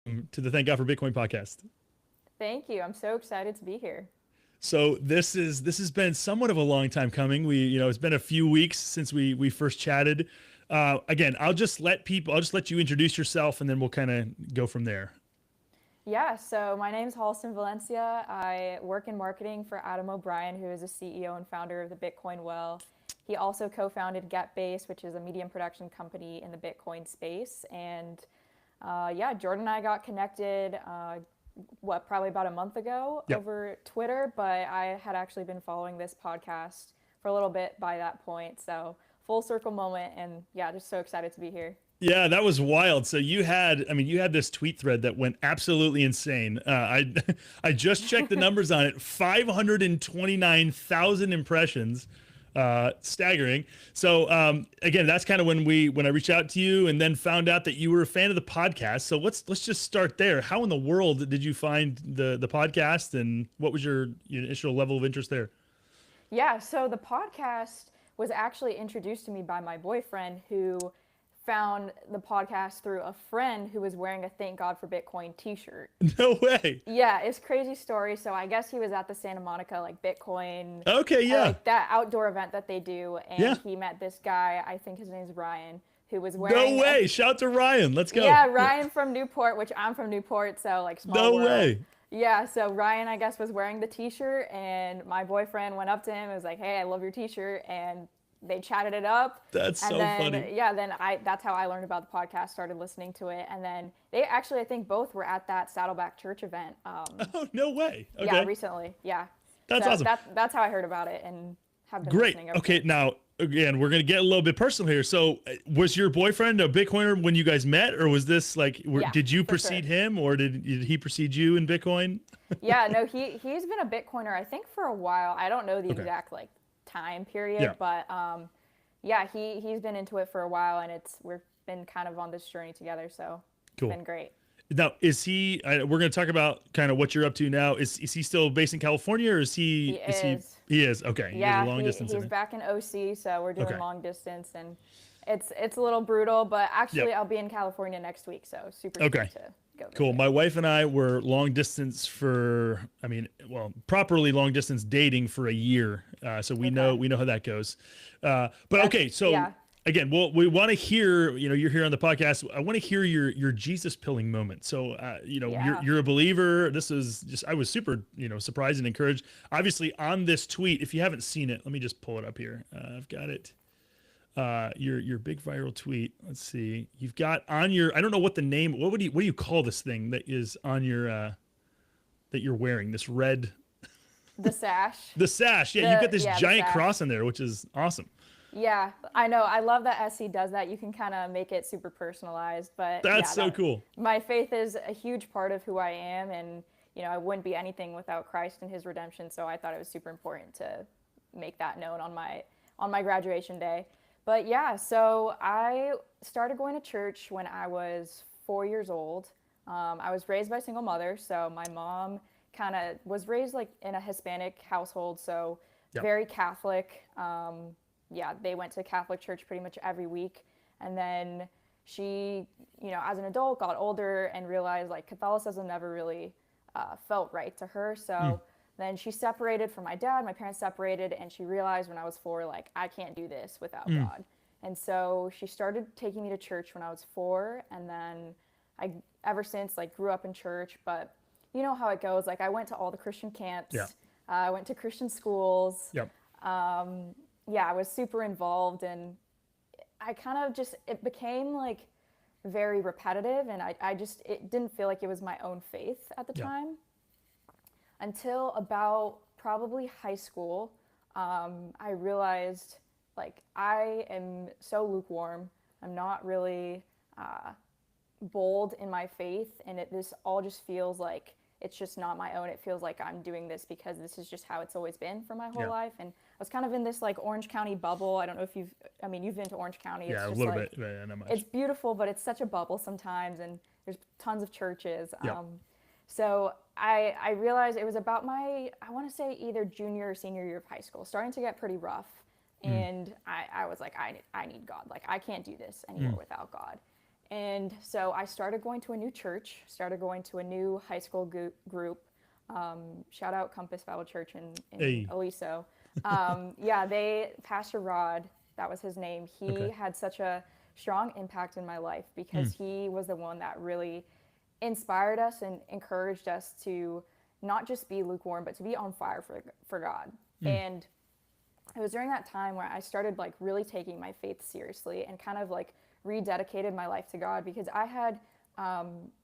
to the Thank God for Bitcoin podcast. Thank you. I'm so excited to be here. So this has been somewhat of a long time coming. It's been a few weeks since we first chatted. Again, I'll just let you introduce yourself, and then we'll kind of go from there. Yeah, so my name is Halston Valencia. I work in marketing for Adam O'Brien, who is a CEO and founder of the Bitcoin Well. He also co-founded GetBase, which is a medium production company in the Bitcoin space. And yeah, Jordan and I got connected, probably about a month ago Yep. over Twitter, but I had actually been following this podcast for a little bit by that point. So full circle moment, and yeah, just so excited to be here. Yeah, that was wild. So you had this tweet thread that went absolutely insane. I just checked the numbers on it: 529,000 impressions, staggering. So again, that's kind of when I reached out to you, and then found out that you were a fan of the podcast. So let's just start there. How in the world did you find the podcast, and what was your initial level of interest there? Yeah, so the podcast was actually introduced to me by my boyfriend who found the podcast through a friend who was wearing a Thank God for Bitcoin t-shirt. No way. Yeah, it's a crazy story. So I guess he was at the Santa Monica like Bitcoin, Okay, yeah, like that outdoor event that they do, yeah. and he met this guy, I think his name's Ryan, who was No wearing a way. Shout to Ryan. Let's go. yeah, Ryan from Newport, which I'm from Newport, so like small No world. way. Yeah, so Ryan, I guess, was wearing the t-shirt, and my boyfriend went up to him and was like, "Hey, I love your t-shirt," and they chatted it up. That's And so funny. then yeah, then I that's how I learned about the podcast, started listening to it, and then they actually, I think, both were at that Saddleback Church event. Oh, no way. Yeah, Okay. recently. Yeah, That's so awesome. that's how I heard about it and have been Great. listening ever Okay, since. now again, we're gonna get a little bit personal here. So, was your boyfriend a Bitcoiner when you guys met, or was this like, Yeah, did you for sure. precede him, or did he precede you in Bitcoin? Yeah, no, he's been a Bitcoiner, I think, for a while. I don't know the Okay. exact like time Yeah. period, but yeah, he's been into it for a while, and we've been kind of on this journey together, so it's Cool. been great. Now, is he? We're gonna talk about kind of what you're up to now. Is he still based in California, or He is he? is. He is. Okay. You guys are Yeah, long distance in he's it. back in OC, so we're doing Okay. long distance, and it's a little brutal, but actually Yep. I'll be in California next week, so super Okay. stoked to go Cool. visit. My wife and I were long distance for, I mean, well, properly long distance dating for a year. So Okay. we know how that goes. But That's okay, so yeah. again, we want to hear, you're here on the podcast. I want to hear your Jesus pilling moment. So, Yeah. you're a believer. This is just, I was super, surprised and encouraged. Obviously, on this tweet, if you haven't seen it, let me just pull it up here. I've got it. Your big viral tweet. Let's see. You've got on your, I don't know what the name. What do you call this thing that is on your that you're wearing? This red, The sash. the sash. Yeah, you've got this The giant sash. cross in there, which is awesome. Yeah, I know. I love that SC does that. You can kind of make it super personalized, but That's yeah, so that cool. my faith is a huge part of who I am, and I wouldn't be anything without Christ and His redemption. So I thought it was super important to make that known on my graduation day. But yeah, so I started going to church when I was 4 years old. I was raised by a single mother, so my mom kind of was raised like in a Hispanic household, so Yep. very Catholic. Yeah, they went to Catholic church pretty much every week. And then she, as an adult, got older and realized like Catholicism never really felt right to her. Mm, So then she separated from my dad. My parents separated, and she realized when I was 4, like, I can't do this without mm, God. And so she started taking me to church when I was 4. And then I, ever since, like, grew up in church. But you know how it goes. Like, I went to all the Christian yeah. camps, I went to Christian schools. Yep. Yeah, I was super involved, and I kind of just, it became like very repetitive, and it didn't feel like it was my own faith at the Yeah. time until about probably high school. I realized like I am so lukewarm. I'm not really bold in my faith, and this all just feels like it's just not my own. It feels like I'm doing this because this is just how it's always been for my whole Yeah. life. And I was kind of in this like Orange County bubble. I don't know if you've been to Orange County. It's Yeah. A just little like, bit, but not it's much. beautiful, but it's such a bubble sometimes, and there's tons of churches. Yep. So I realized it was about I want to say either junior or senior year of high school, starting to get pretty rough. Mm, And I was like, I need God. Like, I can't do this anymore mm, without God. And so I started going to a new church, started going to a new high school group. Shout out Compass Bible Church in Hey. Aliso. Yeah, Pastor Rod, that was his name. He Okay. had such a strong impact in my life Mm. because he was the one that really inspired us and encouraged us to not just be lukewarm, but to be on fire for God. Mm. And it was during that time where I started like really taking my faith seriously and kind of like rededicated my life to God because I had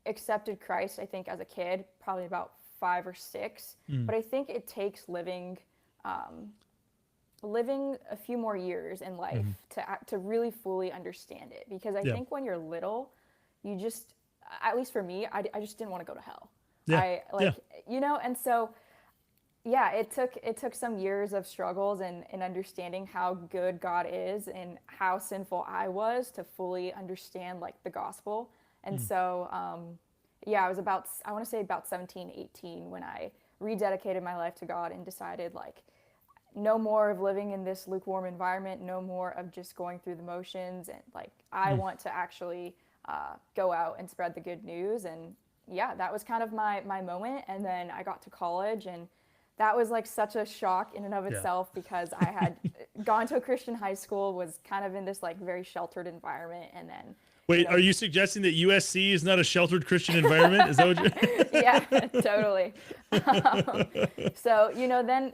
accepted Christ, I think, as a kid, probably about 5 or 6. Mm. But I think it takes living a few more years in life to really fully understand it. Because I Yeah. think when you're little, you just, at least for me, I just didn't want to go to hell. Yeah. I like, and so yeah, it took some years of struggles and understanding how good God is and how sinful I was to fully understand like the gospel. And so yeah, I want to say about 17, 18 when I rededicated my life to God and decided like no more of living in this lukewarm environment, no more of just going through the motions, and like I want to actually go out and spread the good news. And yeah, that was kind of my moment. And then I got to college, and that was like such a shock in and of itself because I had gone to a Christian high school, was kind of in this like very sheltered environment, and then Wait, are you suggesting that USC is not a sheltered Christian environment? Is that what you're... Yeah, totally. So, then,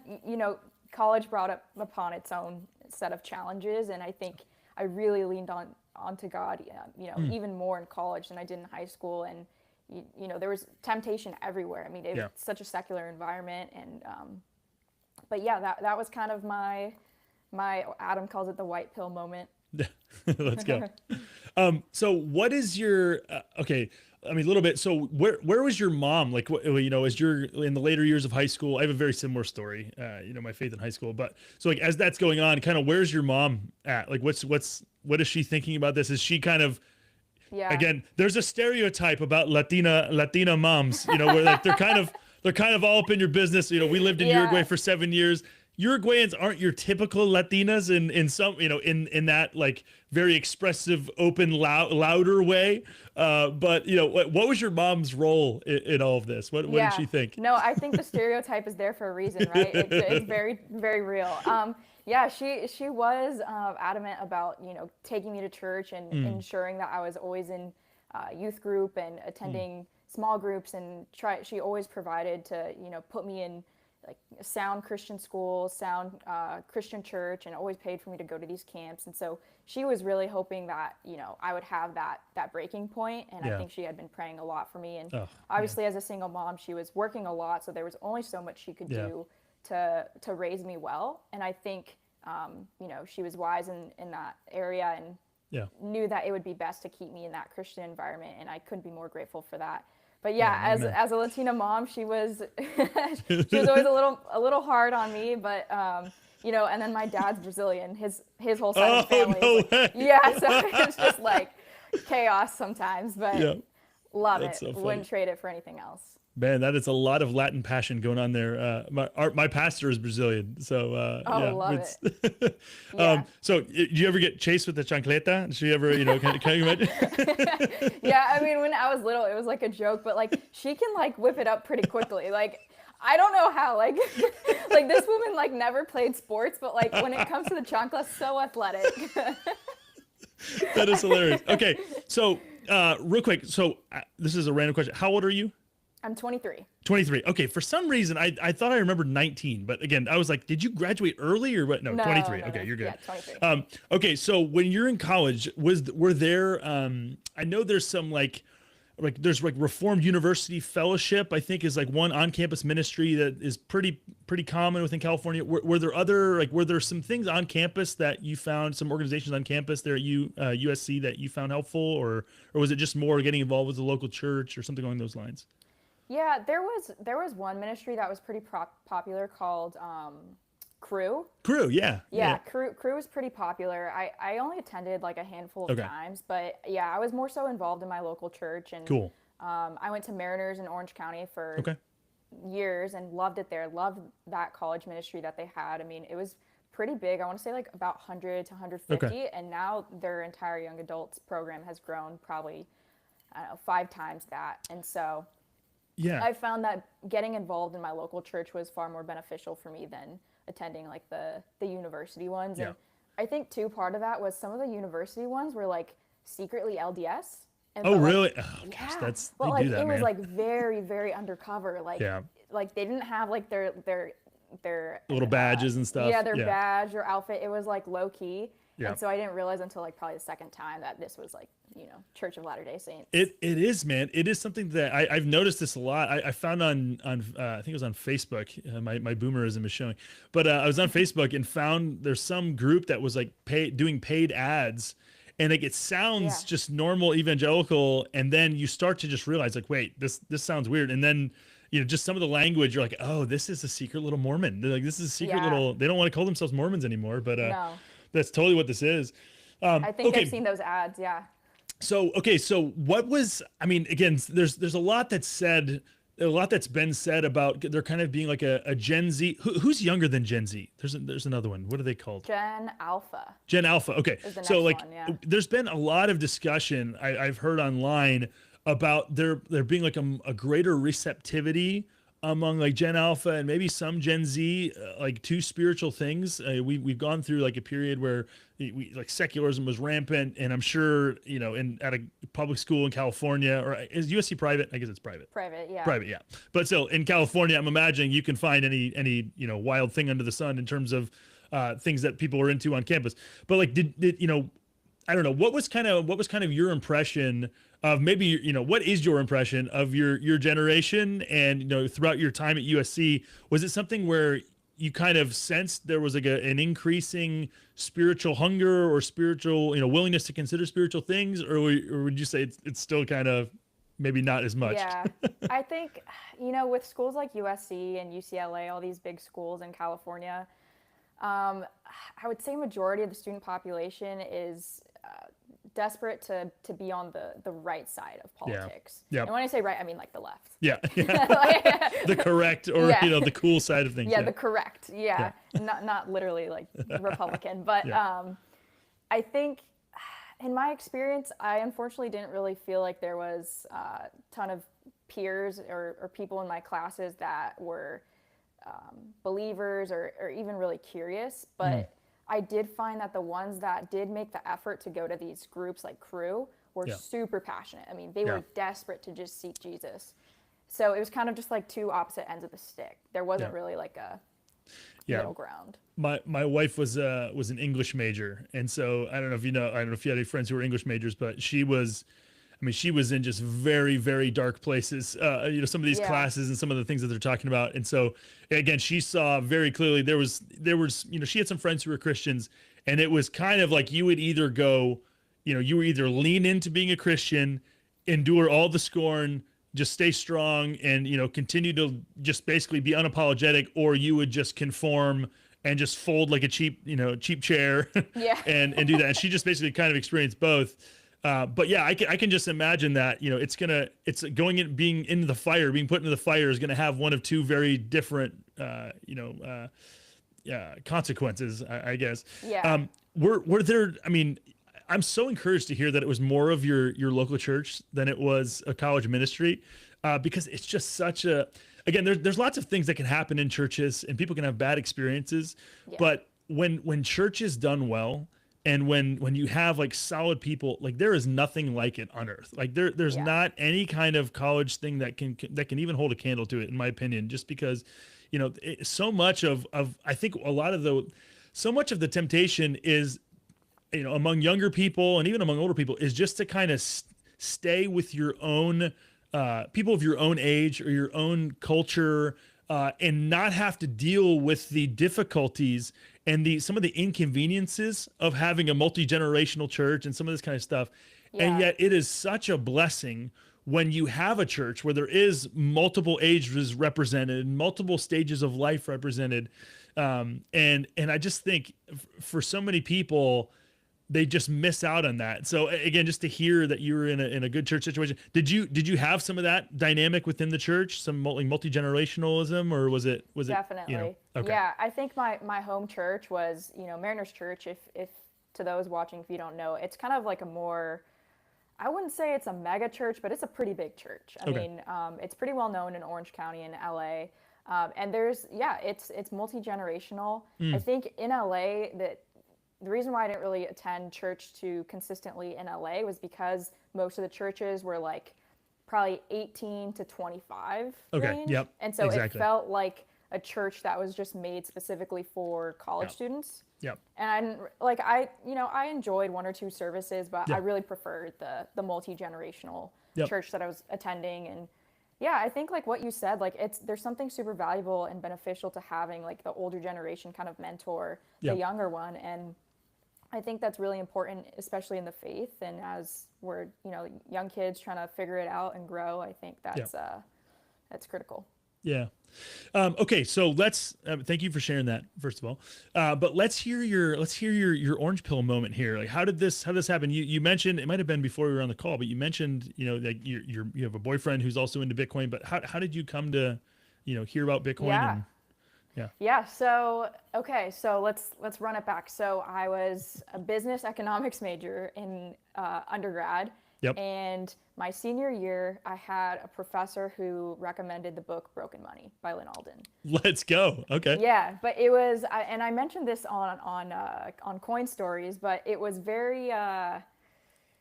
college brought up upon its own set of challenges. And I think I really leaned onto God, even more in college than I did in high school. And, there was temptation everywhere. I mean, it was such a secular environment. And, but yeah, that was kind of my Adam calls it the white pill moment. Let's go. So what is your, okay, I mean, a little bit. So where was your mom? Like, as you're in the later years of high school, I have a very similar story, my faith in high school, but so like, as that's going on, kind of, where's your mom at? Like, what is she thinking about this? Is she kind of, again, there's a stereotype about Latina moms, where like, they're kind of all up in your business. We lived in Uruguay for 7 years. Uruguayans aren't your typical Latinas in some, in that like very expressive, open, louder way. But what was your mom's role in all of this? What did she think? No, I think the stereotype is there for a reason, right? It's very, very real. Yeah, she was adamant about, taking me to church and ensuring that I was always in youth group and attending small groups, and she always provided to, put me in like a sound Christian school, sound Christian church, and always paid for me to go to these camps. And so she was really hoping that, I would have that breaking point. And I think she had been praying a lot for me. And obviously as a single mom, she was working a lot. So there was only so much she could do to raise me well. And I think, she was wise in that area and knew that it would be best to keep me in that Christian environment. And I couldn't be more grateful for that. But as a Latina mom, she was always a little hard on me. But and then my dad's Brazilian. His whole side of the family. No way. Yeah, so it's just like chaos sometimes. But love That's it. so Wouldn't trade it for anything else. Man, that is a lot of Latin passion going on there. My pastor is Brazilian, so love it. So, do you ever get chased with the chancleta? Did she ever, can you imagine? Yeah, I mean, when I was little, it was like a joke, but like she can like whip it up pretty quickly. Like I don't know how. Like like this woman like never played sports, but like when it comes to the chancla, so athletic. That is hilarious. Okay, so real quick, so this is a random question. How old are you? I'm 23. 23. Okay. For some reason, I thought I remembered 19, but again, I was like, did you graduate early or what? No, 23. Okay. You're good. Yeah, 23. Okay. So when you're in college, were there, I know there's some like there's like Reformed University Fellowship, I think is like one on-campus ministry that is pretty common within California. Were there other, were there some things on campus that you found, some organizations on campus there at USC that you found helpful, or was it just more getting involved with the local church or something along those lines? Yeah, there was one ministry that was pretty popular called Crew. Crew, yeah. Crew was pretty popular. I only attended like a handful of times, but yeah, I was more so involved in my local church. And cool. I went to Mariners in Orange County for years and loved it there. Loved that college ministry that they had. I mean, it was pretty big. I want to say like about 100 to 150. Okay. And now their entire young adults program has grown probably, I don't know, 5 times that. And so Yeah. I found that getting involved in my local church was far more beneficial for me than attending like the university ones. Yeah. And I think too, part of that was some of the university ones were like secretly LDS. And Oh, but like, really? Oh gosh, yeah, that's but they like do that, it was man. like very, very undercover. Yeah. Like they didn't have like their Little badges and stuff. yeah, their Yeah. badge or outfit. It was like low key. Yeah. And so I didn't realize until like probably the second time that this was like, Church of Latter-day Saints. It is, man. It is something that I've noticed this a lot. I found on I think it was on Facebook. My boomerism is showing, but I was on Facebook and found there's some group that was like doing paid ads, and like it sounds Yeah. just normal evangelical, and then you start to just realize like, wait, this sounds weird, and then just some of the language, you're like, oh, this is a secret little Mormon. They're like, this is a secret Yeah. little. They don't want to call themselves Mormons anymore, but No. that's totally what this is. I think Okay. I've seen those ads, yeah. So, okay, so what was, I mean, again, there's a lot that's said, a lot that's been said about there kind of being like a Gen Z. Who's younger than Gen Z? There's another one. What are they called? Gen Alpha Gen Alpha. Okay. is the So next like one, yeah. there's been a lot of discussion I've heard online about there being like a greater receptivity among like Gen Alpha and maybe some Gen Z, like to spiritual things. We've gone through like a period where we like secularism was rampant, and I'm sure at a public school in California, or is USC private? I guess it's private. Private, yeah. Private, yeah. But still, in California, I'm imagining you can find any wild thing under the sun in terms of things that people are into on campus. But like, did I don't know, what was kind of your impression of maybe what is your impression of your generation and throughout your time at USC? Was it something where you kind of sensed there was like an increasing spiritual hunger or spiritual willingness to consider spiritual things, or would you say it's still kind of maybe not as much? Yeah, I think, with schools like USC and UCLA, all these big schools in California, I would say majority of the student population is desperate to be on the right side of politics. Yeah. And when I say right, I mean like the left. Yeah. Like, The correct or Yeah. the cool side of things. yeah, the correct. Yeah. Not literally like Republican, but Yeah. I think in my experience, I unfortunately didn't really feel like there was a ton of peers or people in my classes that were believers or even really curious. But I did find that the ones that did make the effort to go to these groups like Crew were Yeah. super passionate. I mean, they Yeah. were desperate to just seek Jesus. So it was kind of just like two opposite ends of the stick. There wasn't Yeah. really like a Yeah. middle ground. My wife was an English major, and so I don't know if you had any friends who were English majors, but she was in just very, very dark places. Some of these Yeah. classes and some of the things that they're talking about, and so again, she saw very clearly there was she had some friends who were Christians, and it was kind of like you would either go, you were either lean into being a Christian, endure all the scorn, just stay strong, and continue to just basically be unapologetic, or you would just conform and just fold like a cheap chair. Yeah. and do that. And she just basically kind of experienced both. But yeah, I can just imagine that it's going in, being into the fire, being put into the fire is going to have one of two very different consequences, I guess. Yeah. Were there? I mean, I'm so encouraged to hear that it was more of your local church than it was a college ministry, because it's just such a. Again, there's lots of things that can happen in churches, and people can have bad experiences. Yeah. But when church is done well, and when you have like solid people, like there is nothing like it on earth. Like there's Yeah. not any kind of college thing that can even hold a candle to it, in my opinion. Just because, so much of I think so much of the temptation is, among younger people and even among older people, is just to kind of stay with your own people of your own age or your own culture, and not have to deal with the difficulties and some of the inconveniences of having a multi-generational church and some of this kind of stuff. And Yeah. yet it is such a blessing when you have a church where there is multiple ages represented, multiple stages of life represented. And I just think for so many people, they just miss out on that. So again, just to hear that you were in a good church situation, did you have some of that dynamic within the church, some multi-generationalism, or was it, Definitely. okay. Yeah, I think my home church was, Mariners Church. If to those watching, if you don't know, it's kind of like a more, I wouldn't say it's a mega church, but it's a pretty big church. I Okay. mean, it's pretty well known in Orange County in LA. And it's multi-generational. I Mm, think in LA that the reason why I didn't really attend church too consistently in LA was because most of the churches were like probably 18 to 25 okay. range. Yep. And so it Exactly. felt like a church that was just made specifically for college Yep. students. Yep. And I didn't, like I enjoyed one or two services, but I Yeah. really preferred the multi-generational Yep. church that I was attending. And yeah, I think like what you said, like there's something super valuable and beneficial to having like the older generation kind of mentor the Yep. younger one. And I think that's really important, especially in the faith. And as we're, young kids trying to figure it out and grow, I think Yep. that's critical. Yeah. Okay. So thank you for sharing that first of all. But let's hear your orange pill moment here. Like, how did this happen? You mentioned, it might've been before we were on the call, but you mentioned, like you have a boyfriend who's also into Bitcoin, but how did you come to, hear about Bitcoin Yeah. and yeah. Yeah, so okay, so let's run it back. So I was a business economics major in undergrad, Yep. and my senior year, I had a professor who recommended the book Broken Money by Lynn Alden. Let's go. Okay. Yeah, but it was, and I mentioned this on Coin Stories, but it was very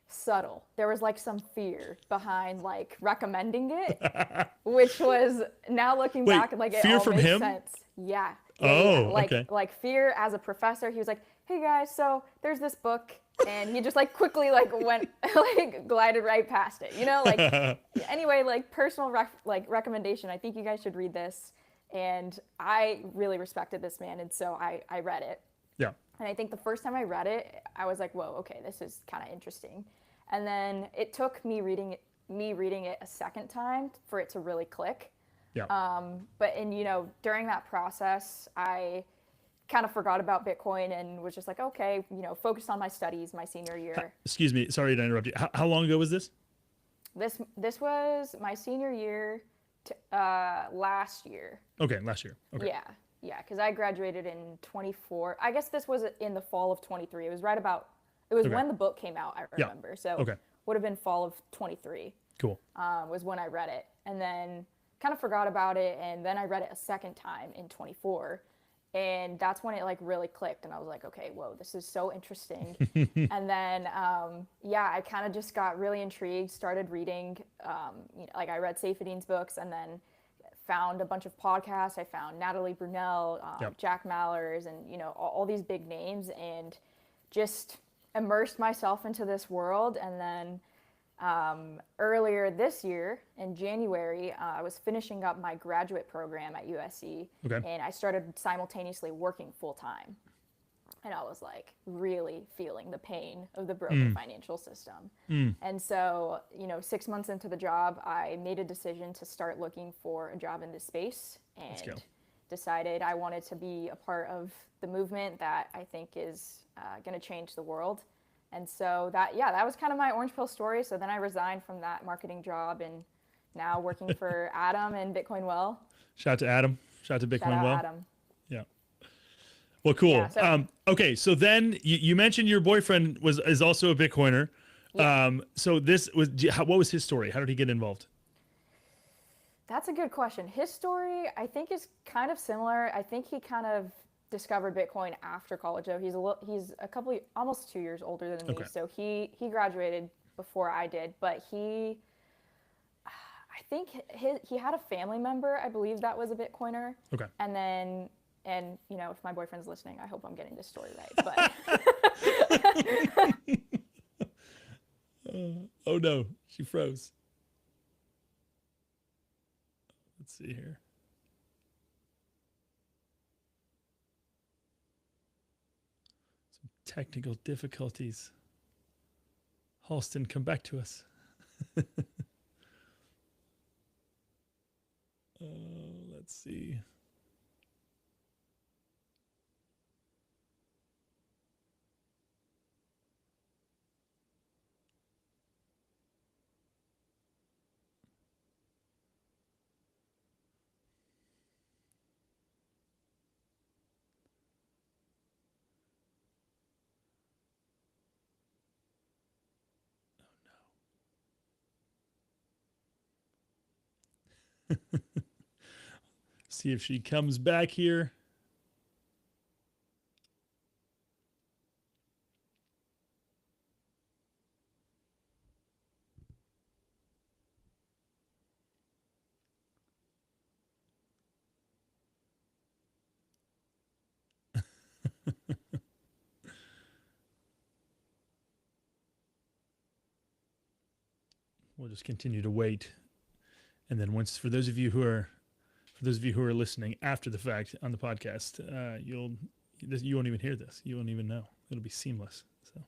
subtle. There was like some fear behind like recommending it, which was now looking Wait, back, like it fear all from makes him? sense. Yeah, yeah. Oh, Like okay. like fear as a professor. He was like, "Hey guys, so there's this book," and he just like quickly like went like glided right past it. Like anyway, like personal recommendation. I think you guys should read this, and I really respected this man, and so I read it. Yeah. And I think the first time I read it, I was like, "Whoa, okay, this is kind of interesting." And then it took me reading it a second time for it to really click. Yeah. But during that process, I kind of forgot about Bitcoin and was just like, okay, focused on my studies my senior year. Excuse me. Sorry to interrupt you. How long ago was this? This was my senior year, last year. Okay. Last year. Okay. Yeah, yeah, because I graduated in 24. I guess this was in the fall of 23. It was right about. It was Okay. when the book came out. I Yeah. remember. So Okay. would have been fall of 23. Cool. Was when I read it, and then kind of forgot about it, and then I read it a second time in 24, and that's when it like really clicked, and I was like, okay, whoa, this is so interesting. And then yeah, I kind of just got really intrigued, started reading, like I read Safedin's books, and then found a bunch of podcasts. I found Natalie Brunell, Yep. Jack Mallers, and all these big names, and just immersed myself into this world. And then earlier this year in January, I was finishing up my graduate program at USC, Okay. and I started simultaneously working full time. And I was like really feeling the pain of the broken financial system. And so, 6 months into the job, I made a decision to start looking for a job in this space, Let's go. and decided I wanted to be a part of the movement that I think is going to change the world. And so that was kind of my orange pill story. So then I resigned from that marketing job, and now working for Adam and Bitcoin Well. Shout out to Adam. Shout out to Shout Bitcoin out Well. Adam. Yeah. Well, cool. Yeah, so- Okay. So then you mentioned your boyfriend is also a Bitcoiner. Yeah. So this was, what was his story? How did he get involved? That's a good question. His story, I think, is kind of similar. I think he kind of discovered Bitcoin after college, though. He's a couple, almost 2 years older than me, Okay. so he graduated before I did. But I think he had a family member, I believe, that was a Bitcoiner. Okay. And then, if my boyfriend's listening, I hope I'm getting this story right. But Oh no, she froze. Let's see here. Some technical difficulties. Halston, come back to us. Let's see. See if she comes back here. We'll just continue to wait. And then once, for those of you who are listening after the fact on the podcast, you won't even hear this. You won't even know. It'll be seamless. So,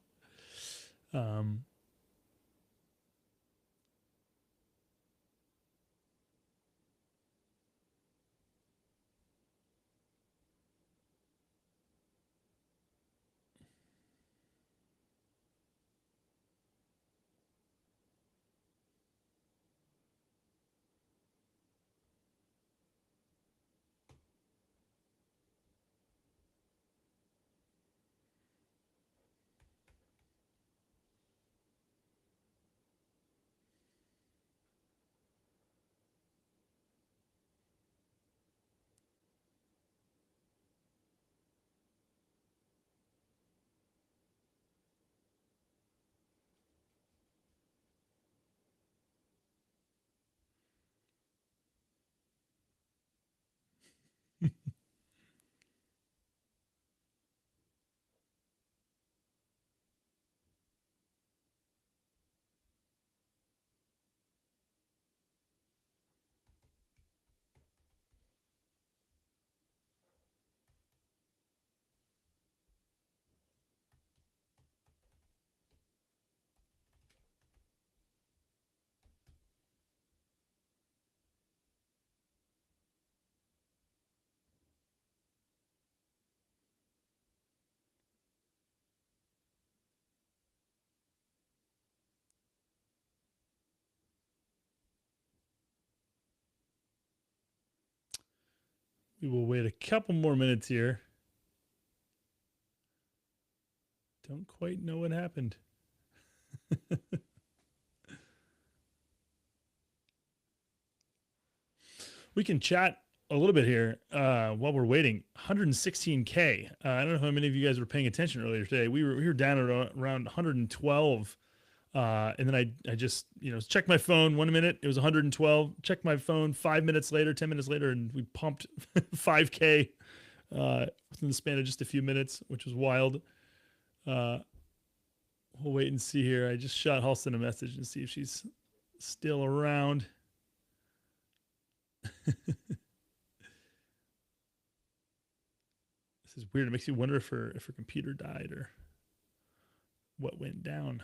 we will wait a couple more minutes here. Don't quite know what happened. We can chat a little bit here while we're waiting. 116K. I don't know how many of you guys were paying attention earlier today. We were down at around 112. And then I just, checked my phone 1 minute. It was 112. Checked my phone 5 minutes later, 10 minutes later, and we pumped 5K within the span of just a few minutes, which was wild. We'll wait and see here. I just shot Halston a message and see if she's still around. This is weird. It makes you wonder if her computer died or what went down.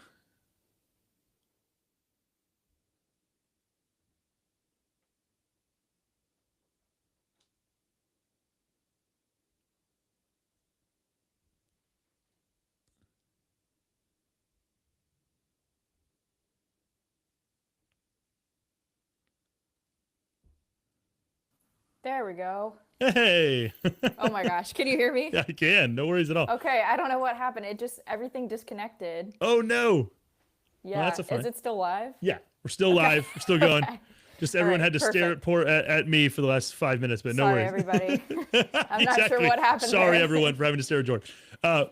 There we go. Hey. Oh my gosh, can you hear me? Yeah, I can. No worries at all. Okay, I don't know what happened. Everything disconnected. Oh no. Yeah. Well, that's Is it still live? Yeah, we're still live. We're still going. Okay. Just everyone All right, had to stare at me for the last 5 minutes, but no Sorry, worries. everybody. I'm not sure what happened. Sorry, there. everyone, for having to stare at George.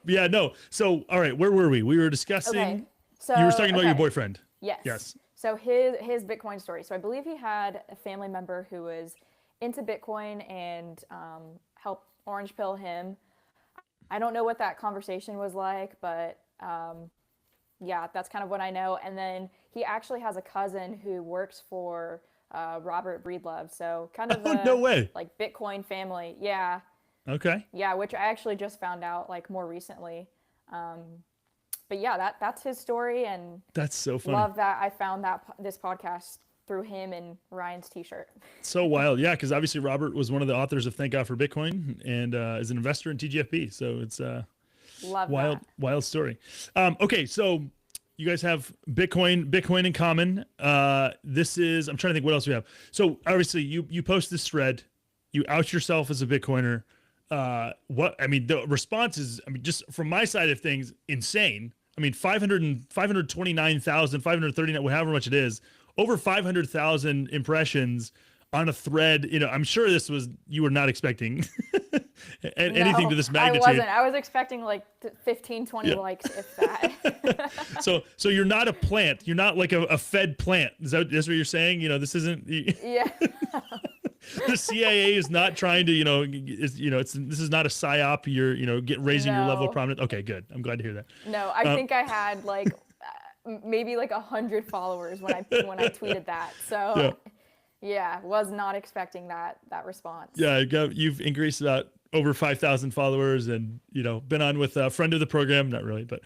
Yeah, no. So, all right, where were we? We were discussing. Okay. So You were talking about your okay. boyfriend. Yes. Yes. So his Bitcoin story. So I believe he had a family member who was into Bitcoin and helped orange pill him. I don't know what that conversation was like, but yeah, that's kind of what I know. And then he actually has a cousin who works for Robert Breedlove. So kind of No way. like Bitcoin family. Yeah. Okay. Yeah, which I actually just found out like more recently. But yeah, that's his story, and That's so funny. love that I found this podcast through him and Ryan's t-shirt. So wild. Yeah, because obviously Robert was one of the authors of Thank God for Bitcoin and is an investor in TGFB. So it's Love wild story. Okay, so you guys have Bitcoin in common. This is, I'm trying to think what else we have. So obviously you post this thread, you out yourself as a Bitcoiner. The response is, just from my side of things, insane. 529,000, 539, however much it is, over 500,000 impressions on a thread, I'm sure you were not expecting anything to No, this I magnitude. wasn't. I was expecting like 15, 20 Yeah. likes, if that. So you're not a plant. You're not like a fed plant. That's what you're saying? This isn't Yeah. the CIA is not trying to, this is not a psyop. You're, raising your level of No. prominence. Okay, good. I'm glad to hear that. No, I think I had like maybe like 100 followers when I tweeted that. Yeah. So yeah, was not expecting that response. Yeah, you've increased about over 5,000 followers, and been on with a friend of the program, not really, but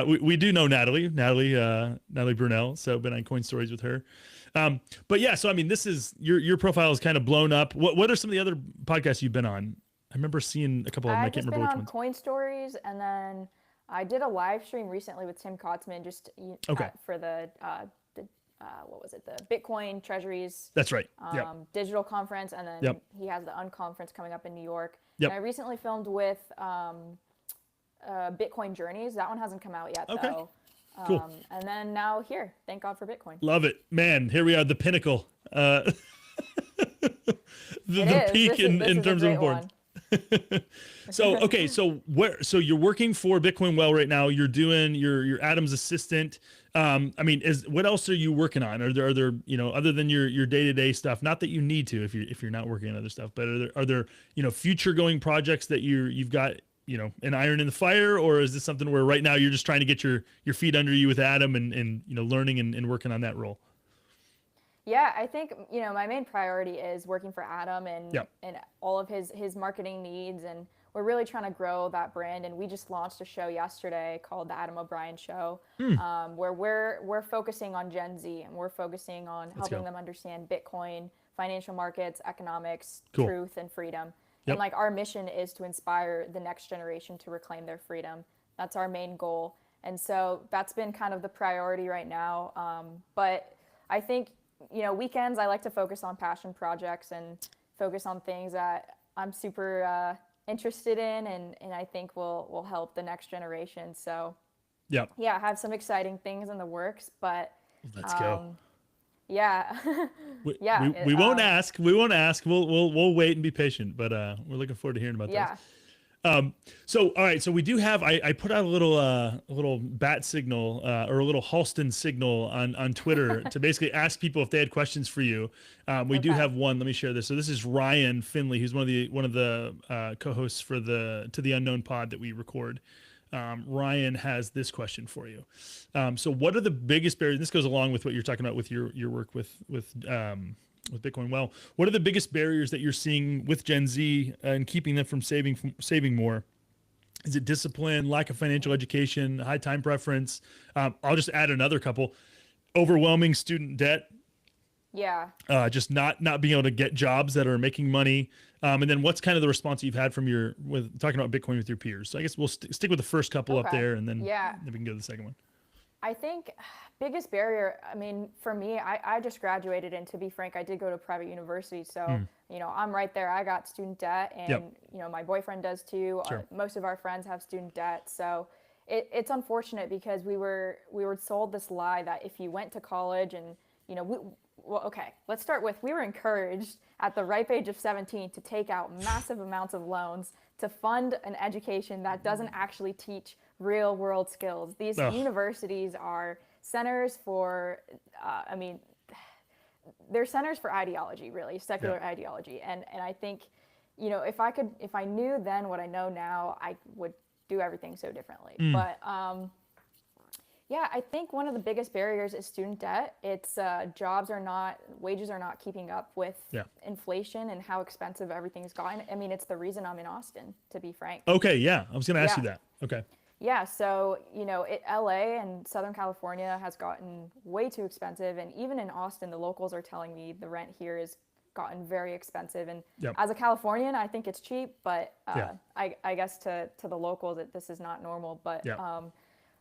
we do know Natalie Brunell, so been on Coin Stories with her. But yeah, so I mean, this is your profile is kind of blown up. What are some of the other podcasts you've been on? I remember seeing a couple of them. I can't remember which I've just been on ones. Coin Stories, and then I did a live stream recently with Tim Kotzman Okay. for the what was it, the Bitcoin Treasuries That's right. Yep. digital conference, and then Yep. he has the unconference coming up in New York. Yep. And I recently filmed with Bitcoin Journeys. That one hasn't come out yet, Okay. though. Cool. And then now here, thank God for Bitcoin. Love it, man. Here we are, the pinnacle, the peak in terms of importance. So okay, so you're working for Bitcoin Well right now. You're doing your Adam's assistant. I mean, what else are you working on? Are there other than your day-to-day stuff? Not that you need to if you're not working on other stuff, but are there future going projects that you've got an iron in the fire, or is this something where right now you're just trying to get your feet under you with Adam and learning and working on that role? Yeah, I think my main priority is working for Adam and Yep. and all of his marketing needs, and we're really trying to grow that brand. And we just launched a show yesterday called the Adam O'Brien Show, where we're focusing on Gen Z, and we're focusing on helping them understand Bitcoin, financial markets, economics, Cool. truth, and freedom. Yep. And like our mission is to inspire the next generation to reclaim their freedom. That's our main goal, and so that's been kind of the priority right now. But I think weekends I like to focus on passion projects and focus on things that I'm super interested in, and I think will help the next generation. So yeah, I have some exciting things in the works, but let's go. Yeah. We won't ask. We won't ask. We'll wait and be patient, but we're looking forward to hearing about that. So all right, so we do have I put out a little bat signal or a little Halston signal on Twitter to basically ask people if they had questions for you. We do have one. Let me share this. So this is Ryan Finley, who's one of the co-hosts for the To the Unknown pod that we record. Ryan has this question for you. So what are the biggest barriers? This goes along with what you're talking about with your work with Bitcoin Well. What are the biggest barriers that you're seeing with Gen Z and keeping them from saving more? Is it discipline, lack of financial education, high time preference? I'll just add another couple. Overwhelming student debt. Yeah. Just not being able to get jobs that are making money. And then what's kind of the response that you've had from with talking about Bitcoin with your peers? So I guess we'll stick with the first couple up there, and then we can go to the second one. I think biggest barrier, I mean, for me, I just graduated, and to be frank, I did go to a private university. So, I'm right there. I got student debt, and, my boyfriend does too. Sure. Most of our friends have student debt. So it's unfortunate because we were sold this lie that if you went to college and, okay, let's start with, we were encouraged at the ripe age of 17 to take out massive amounts of loans to fund an education that doesn't actually teach real world skills. These universities are centers for, they're centers for ideology, really, secular ideology. And I think, if I knew then what I know now, I would do everything so differently. But I think one of the biggest barriers is student debt. It's wages are not keeping up with inflation and how expensive everything's gotten. I mean, it's the reason I'm in Austin, to be frank. Okay, yeah, I was going to ask you that. Okay. Yeah, so, LA and Southern California has gotten way too expensive. And even in Austin, the locals are telling me the rent here has gotten very expensive. And as a Californian, I think it's cheap, but I guess to the locals, this is not normal. But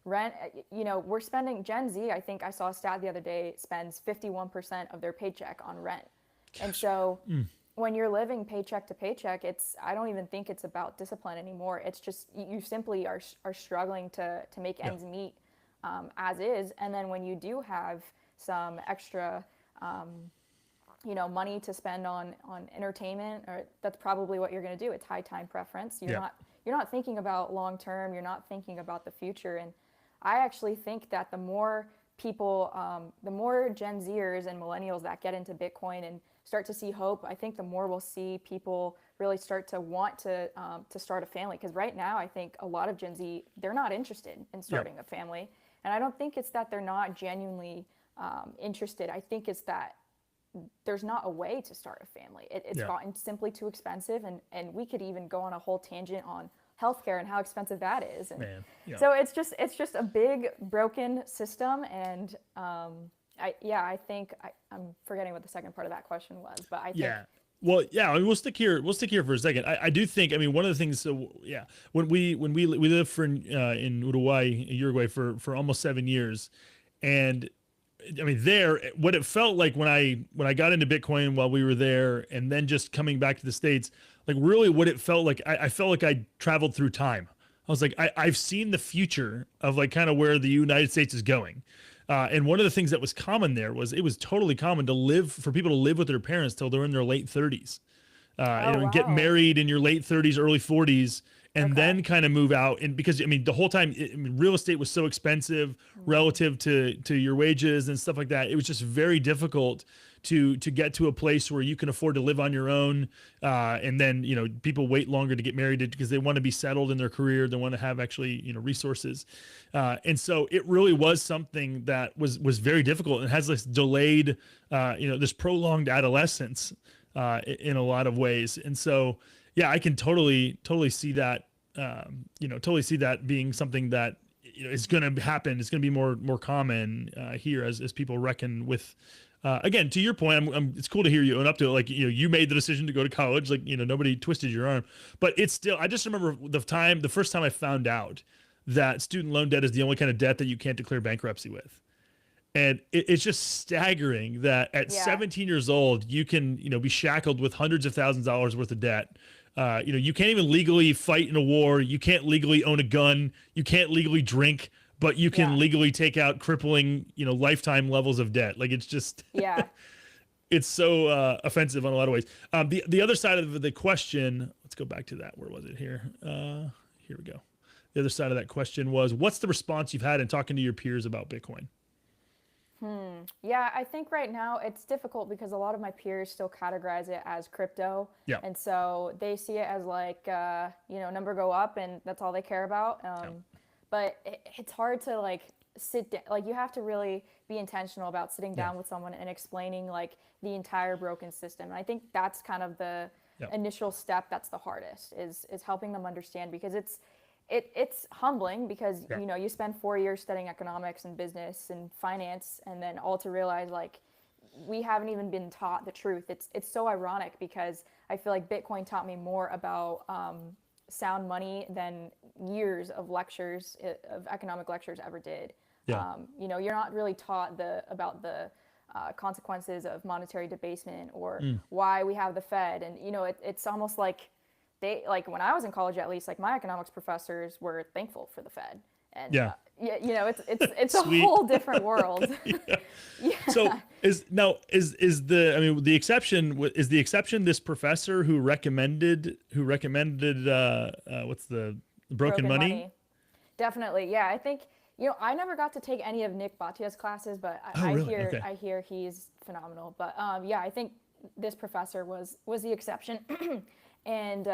rent, we're spending, Gen Z, I think I saw a stat the other day, spends 51% of their paycheck on rent. Gosh. And so when you're living paycheck to paycheck, I don't even think it's about discipline anymore. It's just, you simply are struggling to make ends meet as is. And then when you do have some extra money to spend on entertainment, or that's probably what you're going to do. It's high time preference. You're not thinking about long term. You're not thinking about the future. And I actually think that the more people, the more Gen Zers and millennials that get into Bitcoin and start to see hope, I think the more we'll see people really start to want to start a family. Because right now, I think a lot of Gen Z, they're not interested in starting a family. And I don't think it's that they're not genuinely interested. I think it's that there's not a way to start a family. It's gotten simply too expensive, and we could even go on a whole tangent on healthcare and how expensive that is. And so it's just a big broken system. And I think I'm forgetting what the second part of that question was, but I think. Well, I mean, we'll stick here for a second. I do think, I mean, one of the things, so when we lived in Uruguay for almost 7 years, and I mean, what it felt like when I got into Bitcoin while we were there, and then just coming back to the States, like really what it felt like, I felt like I traveled through time. I was like, I've seen the future of like kind of where the United States is going. And one of the things that was common there was it was totally common for people to live with their parents till they're in their late 30s, and get married in your late 30s, early 40s, and then kind of move out. And because, I mean, the whole time, real estate was so expensive relative to your wages and stuff like that. It was just very difficult to get to a place where you can afford to live on your own. And then, people wait longer to get married because they want to be settled in their career. They want to have actually, resources. And so it really was something that was very difficult, and has this delayed, this prolonged adolescence in a lot of ways. And so, I can totally see that, totally see that being something that is going to happen. It's going to be more common here as people reckon with. Again, to your point, it's cool to hear you own up to it. Like, you made the decision to go to college. Like, nobody twisted your arm. But it's still, I just remember the first time I found out that student loan debt is the only kind of debt that you can't declare bankruptcy with. And it's just staggering that at 17 years old, you can, be shackled with hundreds of thousands of dollars worth of debt. You can't even legally fight in a war. You can't legally own a gun. You can't legally drink, but you can legally take out crippling, lifetime levels of debt. Like, it's just, it's so offensive on a lot of ways. The other side of the question, let's go back to that. Where was it here? Here we go. The other side of that question was, what's the response you've had in talking to your peers about Bitcoin? Yeah, I think right now it's difficult because a lot of my peers still categorize it as crypto. Yeah. And so they see it as like, number go up, and that's all they care about. But it's hard to like sit down. Like, you have to really be intentional about sitting down with someone and explaining like the entire broken system. And I think that's kind of the initial step that's the hardest, is helping them understand, because it's humbling, because you spend 4 years studying economics and business and finance, and then all to realize like we haven't even been taught the truth. It's so ironic, because I feel like Bitcoin taught me more about sound money than years of lectures, of economic lectures, ever did. You're not really taught about the consequences of monetary debasement, or why we have the Fed. And it's almost like when I was in college, at least, like my economics professors were thankful for the Fed. And it's a whole different world. So the exception this professor who recommended what's the broken money? Definitely. Yeah. I think, I never got to take any of Nick Bhatia's classes, but I hear he's phenomenal. But I think this professor was the exception. And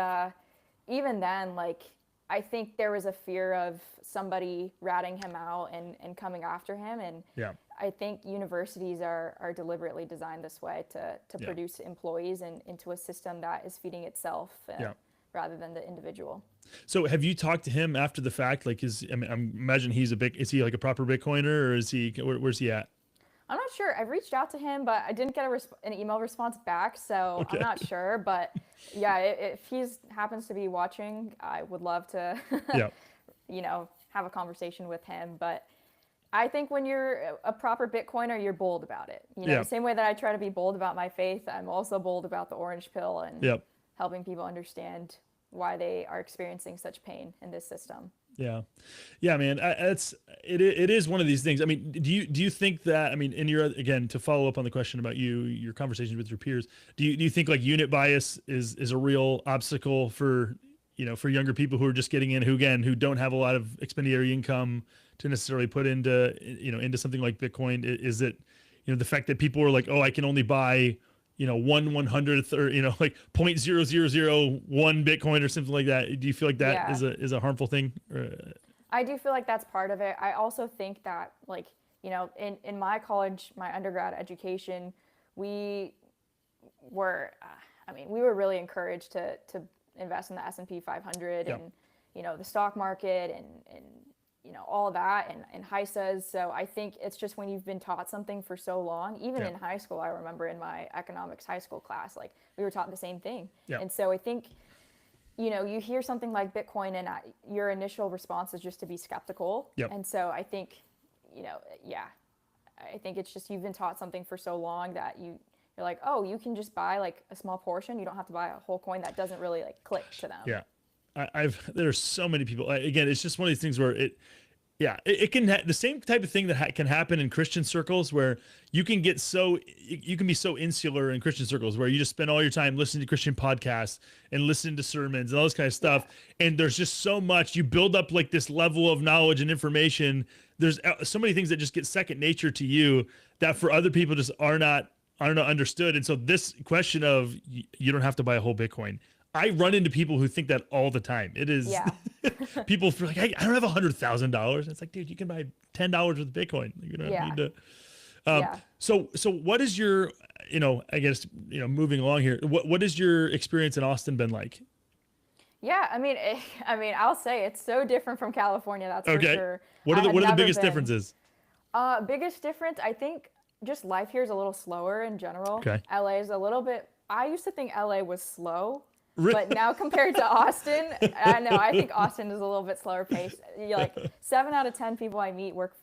even then, like, I think there was a fear of somebody ratting him out and coming after him. And I think universities are deliberately designed this way to produce employees into a system that is feeding itself rather than the individual. So have you talked to him after the fact? Like, I imagine is he like a proper Bitcoiner, or is he, where's he at? I'm not sure. I've reached out to him, but I didn't get an email response back, so I'm not sure. But if he happens to be watching, I would love to, have a conversation with him. But I think when you're a proper Bitcoiner, you're bold about it. The same way that I try to be bold about my faith, I'm also bold about the orange pill and helping people understand why they are experiencing such pain in this system. Yeah. Yeah, man. It is one of these things. I mean, do you think that, I mean, in your, again, to follow up on the question about your conversations with your peers, do you think like unit bias is a real obstacle for, for younger people who are just getting in, who don't have a lot of expendiary income to necessarily put into, into something like Bitcoin? Is it, the fact that people are like, oh, I can only buy, 1/100th or, like 0.0001 Bitcoin or something like that. Do you feel like that Yeah. is a harmful thing? I do feel like that's part of it. I also think that, like, in my college, my undergrad education, we were, we were really encouraged to invest in the S&P 500 Yeah. and, the stock market and all of that and HISAs. So I think it's just when you've been taught something for so long, even Yeah. in high school, I remember in my economics high school class, like we were taught the same thing. Yeah. And so I think, you hear something like Bitcoin and your initial response is just to be skeptical. Yep. And so I think, yeah, I think it's just you've been taught something for so long that you're like, oh, you can just buy like a small portion. You don't have to buy a whole coin. That doesn't really like click to them. Yeah. There's so many people. Again, it's just one of these things where it can the same type of thing that can happen in Christian circles where you can be so insular in Christian circles where you just spend all your time listening to Christian podcasts and listening to sermons and all this kind of stuff. Yeah. And there's just so much, you build up like this level of knowledge and information. There's so many things that just get second nature to you that for other people just are not understood. And so this question of you don't have to buy a whole Bitcoin, I run into people who think that all the time. It is people feel like, hey, I don't have $100,000. It's like, dude, you can buy $10 worth of Bitcoin. You don't need to. So what is your, I guess, moving along here, what is your experience in Austin been like? Yeah, I mean, I'll say it's so different from California. That's for sure. What are the biggest differences? Biggest difference, I think, just life here is a little slower in general. Okay. LA is a little bit. I used to think LA was slow. But now compared to Austin, I think Austin is a little bit slower paced. Like 7 out of 10 people I meet work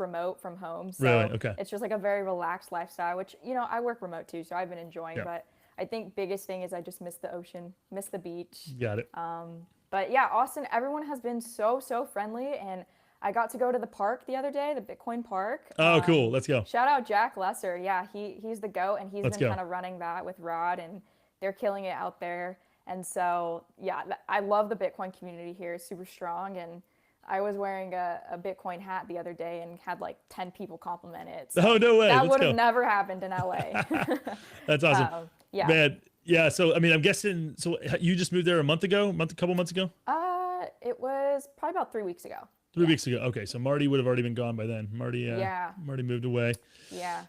remote from home. So really? Okay. It's just like a very relaxed lifestyle, which, I work remote too, so I've been enjoying. Yeah. But I think biggest thing is I just miss the ocean, miss the beach. Got it. But yeah, Austin, everyone has been so friendly. And I got to go to the park the other day, the Bitcoin park. Oh, cool. Let's go. Shout out Jack Lesser. Yeah, he's the GOAT, and he's been kind of running that with Rod, and they're killing it out there. And so, yeah, I love the Bitcoin community here. It's super strong. And I was wearing a Bitcoin hat the other day and had like 10 people compliment it. So oh, no way. That would have never happened in LA. That's awesome. Yeah. Man, yeah. So, I mean, I'm guessing, so you just moved there a couple months ago? It was probably about 3 weeks ago. 3 weeks ago. Okay. So Marty would have already been gone by then. Marty moved away. Yeah.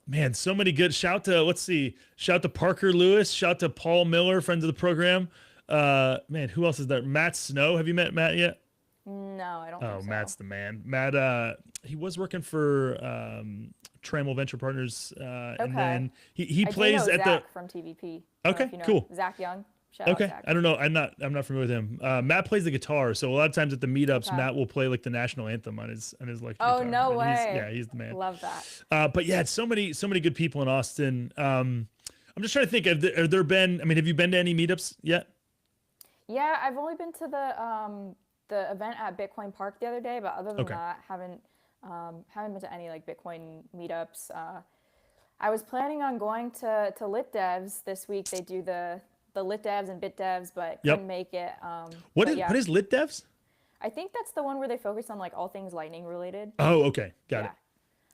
Man, so many good. Shout to Parker Lewis. Shout to Paul Miller, friends of the program. Man, who else is there? Matt Snow. Have you met Matt yet? No, I don't think so. Matt's the man. Matt, he was working for Trammell Venture Partners. And then he plays at Zach from TVP. Okay, cool. Zach Young. Okay, I don't know. I'm not familiar with him. Matt plays the guitar, so a lot of times at the meetups, Matt will play like the national anthem on his electric guitar. Oh, no way! He's the man. Love that. But yeah, it's so many good people in Austin. I'm just trying to think. Have there been? I mean, have you been to any meetups yet? Yeah, I've only been to the event at Bitcoin Park the other day, but other than that, haven't been to any like Bitcoin meetups. I was planning on going to Lit Devs this week. They do the Lit Devs and Bit Devs, but couldn't make it. What is Lit Devs? I think that's the one where they focus on like all things Lightning related. Oh, okay, got it.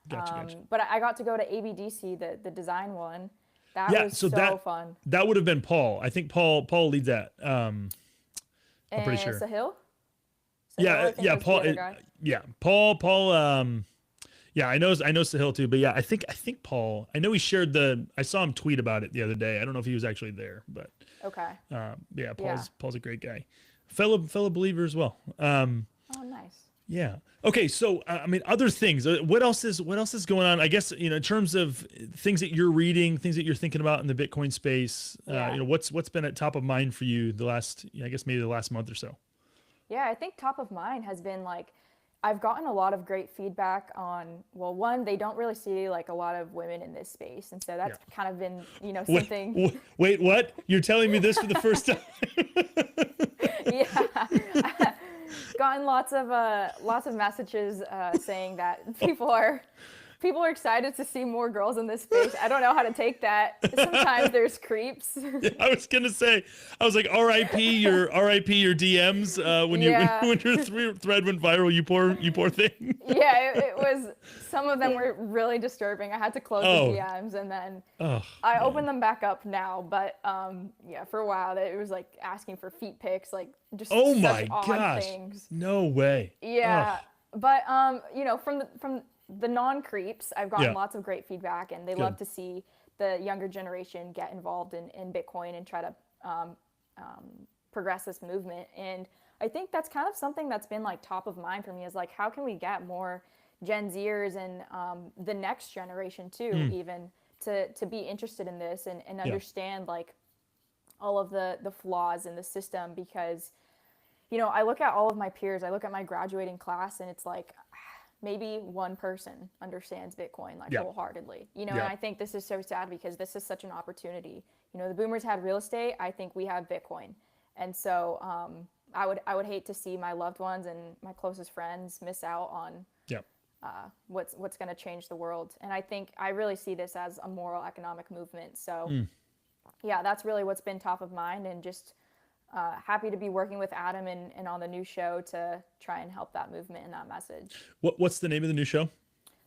Gotcha. But I got to go to ABDC, the design one. That was so fun. That would have been Paul. I think Paul leads that. I'm pretty sure. Sahil? Yeah, Paul. Paul. Yeah, I know Sahil too, but yeah, I think Paul. I know he shared I saw him tweet about it the other day. I don't know if he was actually there, but okay. Yeah, Paul's a great guy, fellow believer as well. Oh, nice. Yeah. Okay. So, I mean, other things. What else is going on? I guess in terms of things that you're reading, things that you're thinking about in the Bitcoin space. What's been at top of mind for you the last? I guess maybe the last month or so. Yeah, I think top of mind has been like, I've gotten a lot of great feedback on, well, one, they don't really see like a lot of women in this space. And so that's kind of been, something. Wait, what? You're telling me this for the first time? Yeah. gotten lots of messages saying that people are excited to see more girls in this space. I don't know how to take that. Sometimes there's creeps. Yeah, I was gonna say, I was like, R.I.P. your DMs when Yeah. when your thread went viral. You poor thing. Yeah, it was. Some of them were really disturbing. I had to close Oh. the DMs, and then Oh, I man. opened them back up now. But yeah, for a while it was like asking for feet pics, like just Oh such my odd gosh. things. No way. Yeah, Oh, but you know, from the non-creeps, I've gotten yeah. lots of great feedback, and they Good. love to see the younger generation get involved in Bitcoin and try to progress this movement. And I think that's kind of something that's been like top of mind for me, is like, how can we get more Gen Zers and the next generation too, even to be interested in this and understand like all of the flaws in the system. Because you know, I look at all of my peers, I look at my graduating class, and it's like maybe one person understands Bitcoin like Yeah. wholeheartedly. You know, Yeah. and I think this is so sad because this is such an opportunity. You know, the boomers had real estate, I think we have Bitcoin. And so I would hate to see my loved ones and my closest friends miss out on Yeah. what's going to change the world. And I think I really see this as a moral economic movement. So yeah, that's really what's been top of mind, and just happy to be working with Adam and on the new show to try and help that movement and that message. What's the name of the new show?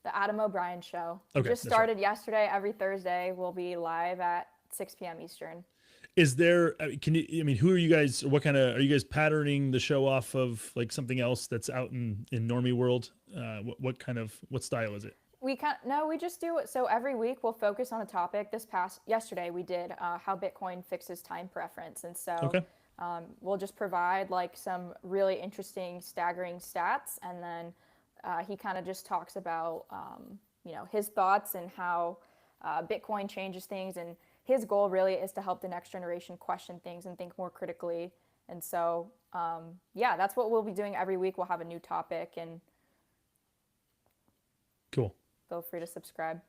The Adam O'Brien Show. Okay, Just that's started yesterday. Every Thursday we'll be live at 6 p.m. Eastern. Is there, can you, I mean, who are you guys, or what kind of, are you guys patterning the show off of like something else that's out in normie world? What style is it? We just do it. So every week we'll focus on a topic. Yesterday we did how Bitcoin fixes time preference. And so Okay. we'll just provide like some really interesting, staggering stats. And then he kind of just talks about, you know, his thoughts and how Bitcoin changes things. And his goal really is to help the next generation question things and think more critically. And so, yeah, that's what we'll be doing every week. We'll have a new topic, and Cool. feel free to subscribe.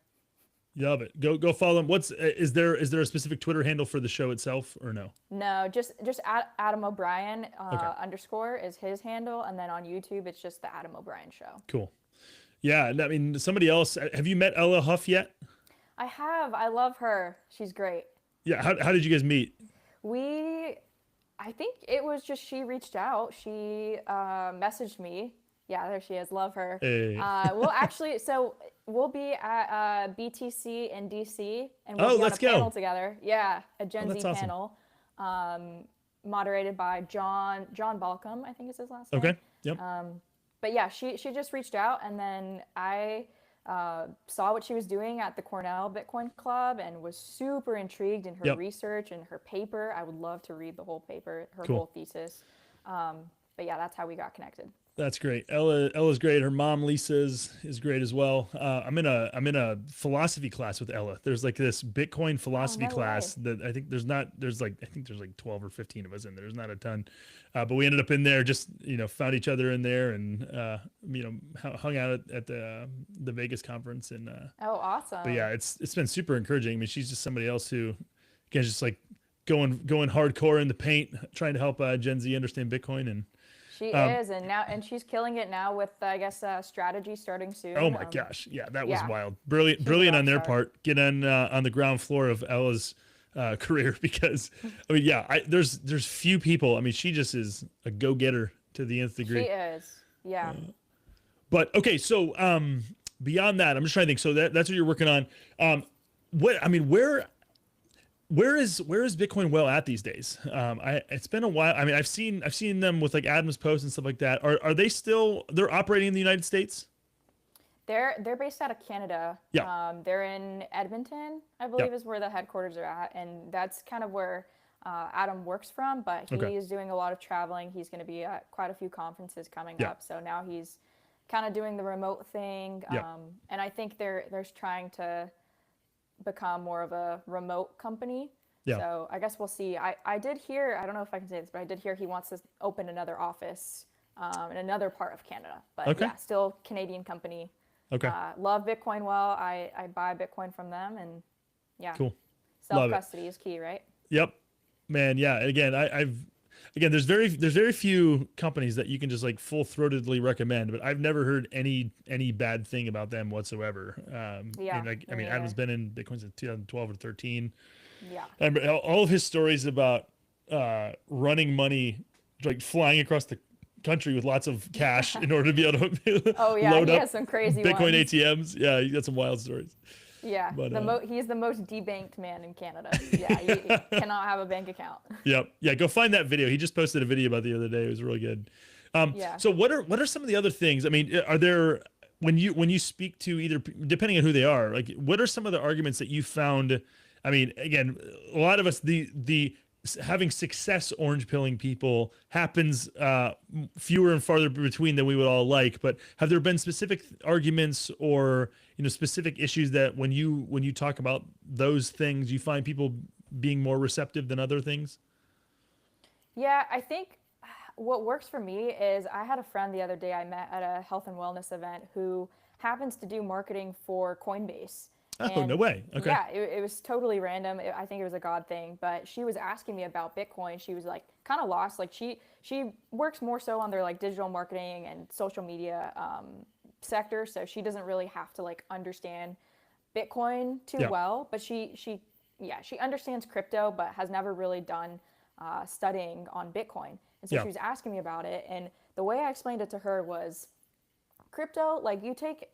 Love it. Go follow him. Is there a specific Twitter handle for the show itself, or no? No, just Adam O'Brien Okay. _ is his handle, and then on YouTube it's just the Adam O'Brien Show. Cool. Yeah. I mean, somebody else, have you met Ella Huff yet? I have. I love her. She's great. Yeah. How did you guys meet? I think it was just she reached out. She messaged me. Yeah, there she is. Love her. Hey. We'll be at BTC in DC, and Oh, we'll be on let's a go. panel together. Yeah, a Gen Z that's awesome. panel, moderated by John Balcom, I think is his last name. Okay. Yep. But yeah, she just reached out, and then I saw what she was doing at the Cornell Bitcoin Club and was super intrigued in her Yep. research and her paper. I would love to read the whole paper, her Cool. whole thesis. But yeah, that's how we got connected. That's great. Ella's great. Her mom Lisa is great as well. I'm in a philosophy class with Ella. There's like this Bitcoin philosophy no class that I think there's like 12 or 15 of us in there. There's not a ton, but we ended up in there. Just found each other in there, and hung out at the Vegas conference. And Oh, awesome. but yeah, it's been super encouraging. I mean, she's just somebody else who, again, just like going hardcore in the paint, trying to help Gen Z understand Bitcoin. And She is, and she's killing it now with, I guess, strategy starting soon. oh my gosh, yeah, that was yeah. wild, brilliant on their rock star. part. Get on the ground floor of Ella's career, because I mean, yeah, there's few people. I mean, she just is a go getter to the nth degree. She is, yeah. But okay, so beyond that, I'm just trying to think. So that's what you're working on. Where is Bitcoin well at these days? It's been a while. I mean, I've seen them with like Adam's posts and stuff like that. Are they still, they're operating in the United States? They're based out of Canada. Yeah. They're in Edmonton, I believe, Yeah. is where the headquarters are at, and that's kind of where Adam works from. But he Okay. is doing a lot of traveling. He's going to be at quite a few conferences coming Yeah. up. So now he's kind of doing the remote thing. Yeah. And I think they're trying to become more of a remote company. Yeah. So I guess we'll see. I did hear, I don't know if I can say this, but I did hear he wants to open another office in another part of Canada. But Okay. yeah, still Canadian company. Okay. Love Bitcoin well. I buy Bitcoin from them, and yeah. Cool. Love it. Self-custody is key, right? Yep. Man, yeah. Again, again, there's very few companies that you can just like full throatedly recommend, but I've never heard any bad thing about them whatsoever. Yeah, And like, I me mean, Adam's neither. been in Bitcoin since 2012 or 13. Yeah. And all of his stories about running money, like flying across the country with lots of cash in order to be able to Oh yeah, load he up has some crazy Bitcoin ones. ATMs. Yeah, he got some wild stories. Yeah, But he's the most debanked man in Canada. Yeah, you cannot have a bank account. yep, yeah, go find that video. He just posted a video about the other day. It was really good. Yeah. So what are some of the other things? I mean, are there when you speak to either depending on who they are, like what are some of the arguments that you found? I mean, again, a lot of us the having success orange pilling people happens fewer and farther between than we would all like. But have there been specific arguments or specific issues that when you talk about those things, you find people being more receptive than other things? Yeah, I think what works for me is I had a friend the other day I met at a health and wellness event who happens to do marketing for Coinbase. Oh, no And way. Okay. yeah, it was totally random. I think it was a God thing, but she was asking me about Bitcoin. She was like kind of lost. Like she works more so on their like digital marketing and social media sector, so she doesn't really have to like understand Bitcoin too Yeah. well. But she understands crypto, but has never really done studying on Bitcoin. And so Yeah. she was asking me about it. And the way I explained it to her was crypto, like you take,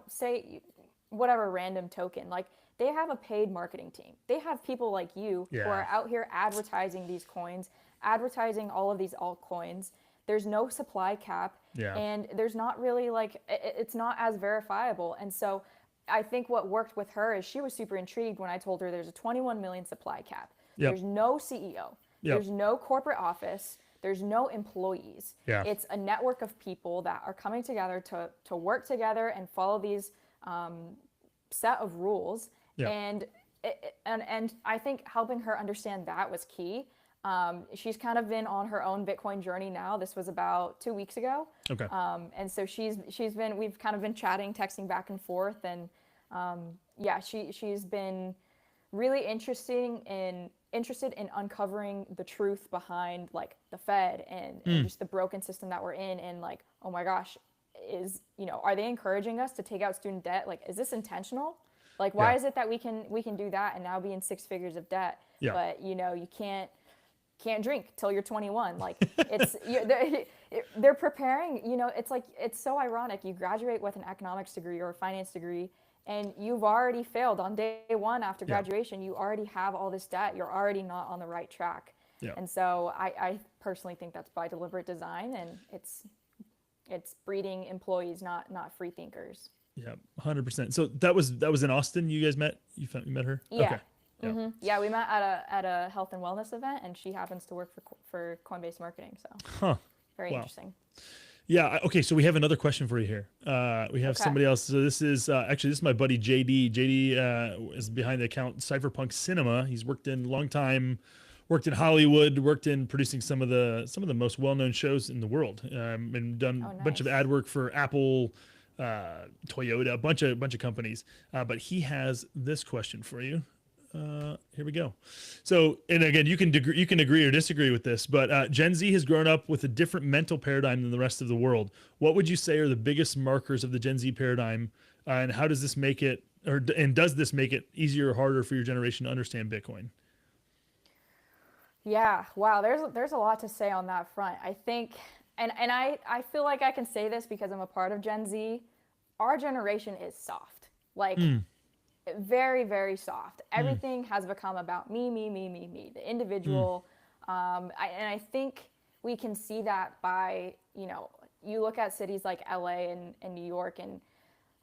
say whatever random token, like they have a paid marketing team. They have people like you who Yeah. are out here advertising these coins, advertising all of these altcoins. There's no supply cap, Yeah. and there's not really like, it's not as verifiable. And so I think what worked with her is she was super intrigued when I told her there's a 21 million supply cap. Yep. There's no CEO. Yep. There's no corporate office. There's no employees. Yeah. It's a network of people that are coming together to work together and follow these set of rules. Yep. And I think helping her understand that was key. She's kind of been on her own Bitcoin journey now. This was about 2 weeks ago. Okay. And so we've kind of been chatting, texting back and forth, and yeah, she's been really interested in uncovering the truth behind like the Fed and just the broken system that we're in, and like, oh my gosh, are they encouraging us to take out student debt? Like, is this intentional? Like, why Yeah. is it that we can do that and now be in six figures of debt, Yeah. but you can't drink till you're 21? Like, they're preparing, it's like, it's so ironic. You graduate with an economics degree or a finance degree, and you've already failed on day one after Yeah. graduation. You already have all this debt. You're already not on the right track. Yeah. And so I personally think that's by deliberate design, and it's breeding employees, not free thinkers. Yeah. 100%. So that was in Austin. You guys met. You met her. Yeah. Okay. Yeah. Yeah, we met at a health and wellness event, and she happens to work for Coinbase marketing. So Huh. very Wow. interesting. Yeah. Okay. So we have another question for you here. We have Okay. somebody else. So this is my buddy JD. JD is behind the account Cypherpunk Cinema. He's worked in long time, worked in Hollywood, worked in producing some of the most well known shows in the world, and done a bunch of nice. ad work for Apple, Toyota, a bunch of companies. But he has this question for you. Here we go. So, and again, you can agree or disagree with this, but Gen Z has grown up with a different mental paradigm than the rest of the world. What would you say are the biggest markers of the Gen Z paradigm, and how does this make it, and does this make it easier or harder for your generation to understand Bitcoin? Yeah, wow, there's a lot to say on that front. I think, and I feel like I can say this because I'm a part of Gen Z. Our generation is soft. Like, very, very soft. Everything has become about me, the individual. And I think we can see that by, you look at cities like LA and New York, and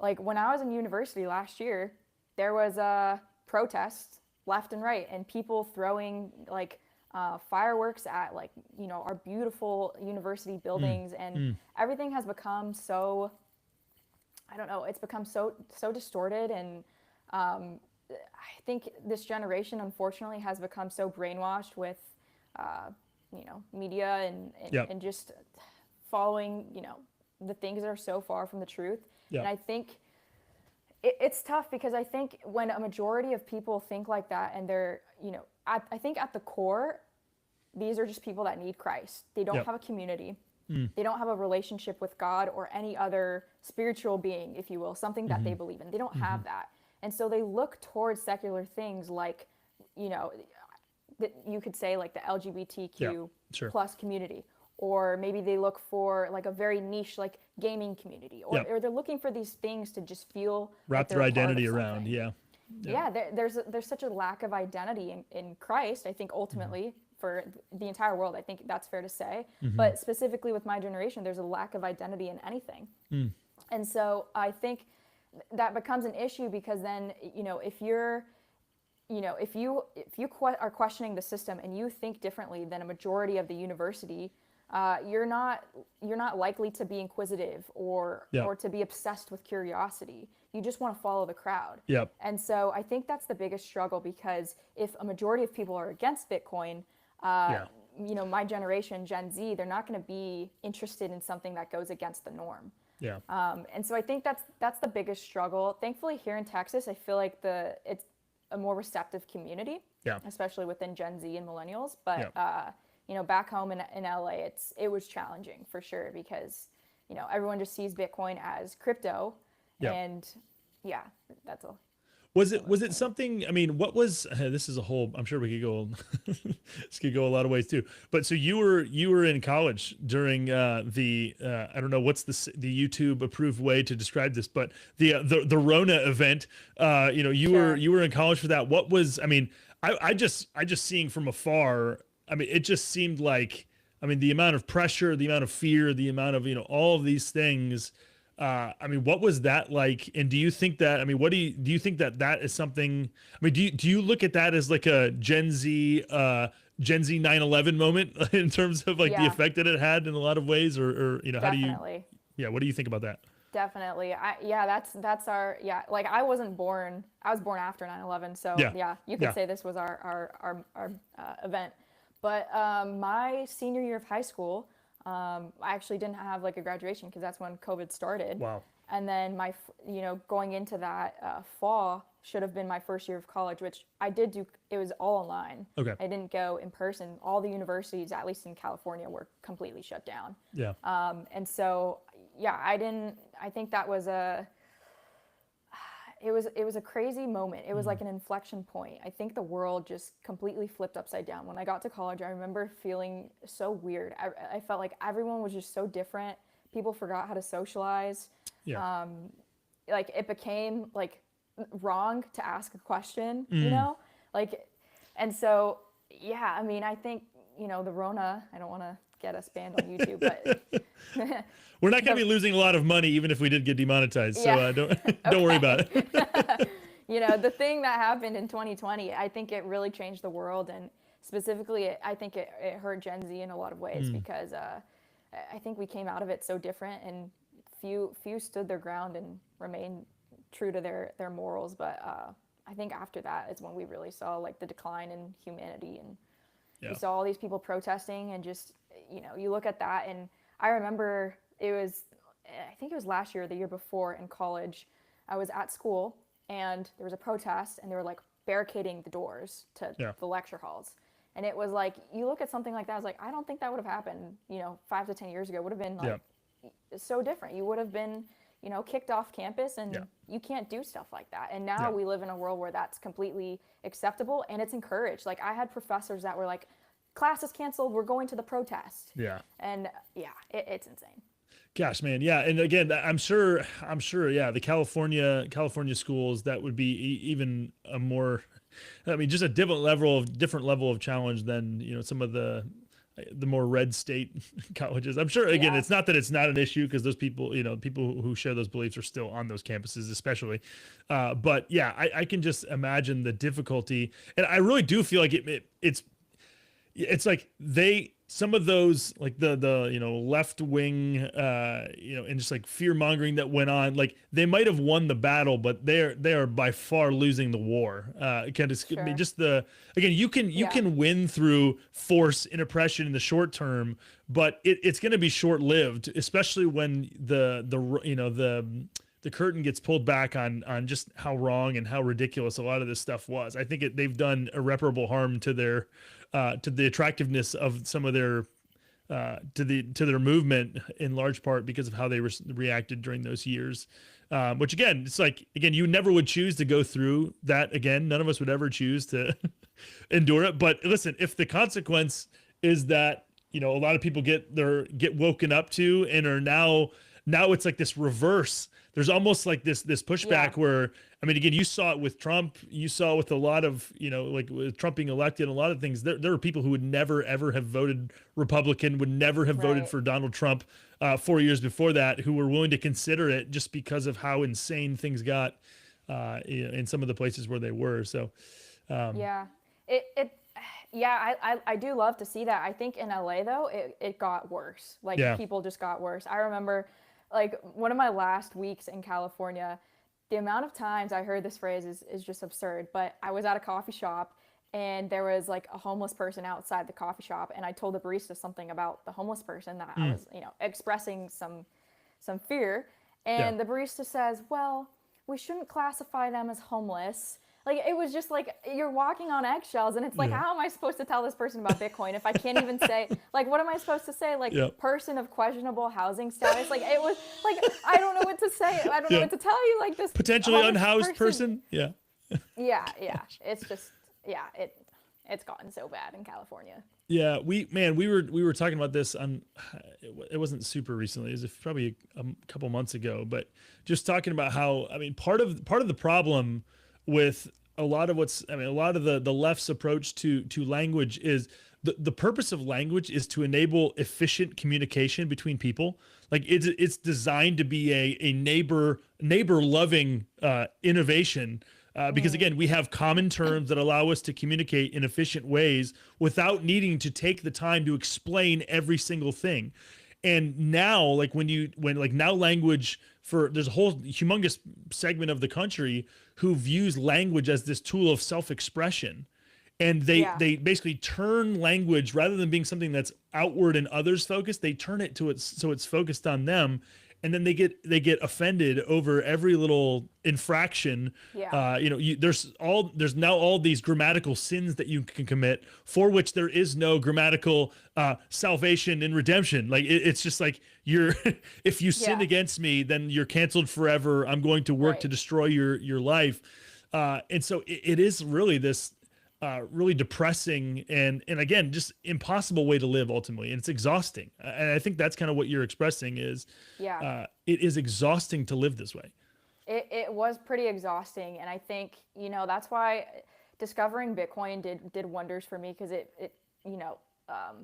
like when I was in university last year, there was a protest left and right, and people throwing like fireworks at like, our beautiful university buildings, and everything has become so, I don't know, it's become so distorted. And I think this generation, unfortunately, has become so brainwashed with, media and just following, the things that are so far from the truth. Yep. And I think it's tough because I think when a majority of people think like that, and they're, I think at the core, these are just people that need Christ. They don't Yep. have a community. They don't have a relationship with God or any other spiritual being, if you will, something that they believe in. They don't have that. And so they look towards secular things like, you know, that you could say like the LGBTQ sure. plus community, or maybe they look for like a very niche like gaming community, or they're looking for these things to just feel Wrap like their they're a part of identity around. something. Yeah. There's such a lack of identity in Christ, I think, ultimately for the entire world. I think that's fair to say. But specifically with my generation, there's a lack of identity in anything. And so I think that becomes an issue, because then, you know, if you're, you know, if you are questioning the system and you think differently than a majority of the university, you're not likely to be inquisitive or to be obsessed with curiosity. You just want to follow the crowd. Yep. And so I think that's the biggest struggle, because if a majority of people are against Bitcoin, you know, my generation, Gen Z, they're not going to be interested in something that goes against the norm. Yeah. And so I think that's the biggest struggle. Thankfully, here in Texas, I feel like it's a more receptive community, especially within Gen Z and millennials. But you know, back home in LA, it was challenging for sure, because, you know, everyone just sees Bitcoin as crypto, and that's all. Was it something? I mean, what was this is a whole? I'm sure we could go. This could go a lot of ways too. But so you were in college during the I don't know what's the YouTube approved way to describe this, but the Rona event. You know, you were in college for that. What was? I mean, I just seeing from afar. I mean, it just seemed like, I mean, the amount of pressure, the amount of fear, the amount of, you know, all of these things. I mean, what was that like? And do you think that, I mean, what do you think that is something, I mean, do you look at that as like a Gen Z 9/11 moment in terms of like the effect that it had in a lot of ways, or you know, Definitely. What do you think about that? Definitely. That's our, like I was born after 9/11. So you could say this was our event. But my senior year of high school, I actually didn't have like a graduation, because that's when COVID started. Wow. And then going into that fall should have been my first year of college, which I did do. It was all online. Okay. I didn't go in person. All the universities, at least in California, were completely shut down. Yeah. And so, I think that was it was a crazy moment. It was like an inflection point. I think the world just completely flipped upside down. When I got to college, I remember feeling so weird. I felt like everyone was just so different. People forgot how to socialize. Yeah. Like it became like wrong to ask a question, you know? Like, and so, I mean, I think, you know, the Rona, I don't want to get us banned on YouTube, but we're not going to be losing a lot of money, even if we did get demonetized. So don't worry about it. You know, the thing that happened in 2020, I think it really changed the world, and specifically, I think it hurt Gen Z in a lot of ways, because I think we came out of it so different, and few stood their ground and remained true to their morals. But I think after that is when we really saw like the decline in humanity, and we saw all these people protesting, and just, you know, you look at that, and I remember I think it was last year or the year before in college, I was at school and there was a protest, and they were like barricading the doors to the lecture halls. And it was like, you look at something like that, I was like, I don't think that would have happened, you know, 5 to 10 years ago. It would have been like so different. You would have been, you know, kicked off campus, and you can't do stuff like that. And now we live in a world where that's completely acceptable, and it's encouraged. Like I had professors that were like, class is canceled, we're going to the protest. And it's insane. Gosh, man. Yeah. And again, I'm sure. Yeah. The California schools, that would be even a more, I mean, just a different level of challenge than, you know, some of the more red state colleges. I'm sure, again, it's not that it's not an issue, because those people, you know, people who share those beliefs are still on those campuses, especially. But yeah, I can just imagine the difficulty. And I really do feel like it's like some of those, like the you know, left wing, you know, and just like fear mongering that went on, like they might have won the battle, but they are by far losing the war. I mean, just again, you can win through force and oppression in the short term, but it's going to be short lived, especially when the the curtain gets pulled back on just how wrong and how ridiculous a lot of this stuff was. I think they've done irreparable harm to their to the attractiveness of some of their to their movement, in large part because of how they reacted during those years. Which again, it's like, again, you never would choose to go through that again. None of us would ever choose to endure it. But listen, if the consequence is that, you know, a lot of people get woken up to and are now it's like this reverse. There's almost like this pushback where, I mean, again, you saw it with Trump, you saw it with a lot of, you know, like with Trump being elected, a lot of things. There were people who would never ever have voted Republican, would never have voted for Donald Trump 4 years before that, who were willing to consider it just because of how insane things got in some of the places where they were. So I do love to see that. I think in LA though, it got worse. Like people just got worse. I remember like one of my last weeks in California, the amount of times I heard this phrase is just absurd. But I was at a coffee shop and there was like a homeless person outside the coffee shop, and I told the barista something about the homeless person that I was, you know, expressing some fear. And the barista says, "Well, we shouldn't classify them as homeless." Like, it was just like, you're walking on eggshells, and it's like, how am I supposed to tell this person about Bitcoin if I can't even say, like, what am I supposed to say? Like, person of questionable housing status? Like, it was, like, I don't know what to say. I don't know what to tell you, like, this potentially unhoused person. Yeah. It's just, it's gotten so bad in California. Yeah, we were talking about this on, it wasn't super recently, it was probably a couple months ago, but just talking about how, I mean, part of the problem with a lot of the left's approach to language is the purpose of language is to enable efficient communication between people. Like it's designed to be a neighbor loving innovation. Because again, we have common terms that allow us to communicate in efficient ways without needing to take the time to explain every single thing. And now, like now language there's a whole humongous segment of the country who views language as this tool of self-expression. And they basically turn language, rather than being something that's outward and others focused, they turn it so it's focused on them. And then they get offended over every little infraction. There's now all these grammatical sins that you can commit for which there is no grammatical salvation and redemption. Like it's just like if you sin against me, then you're canceled forever. I'm going to work to destroy your life. And so it is really this really depressing and again, just impossible way to live ultimately. And it's exhausting. And I think that's kind of what you're expressing is, it is exhausting to live this way. It was pretty exhausting. And I think, that's why discovering Bitcoin did wonders for me, because it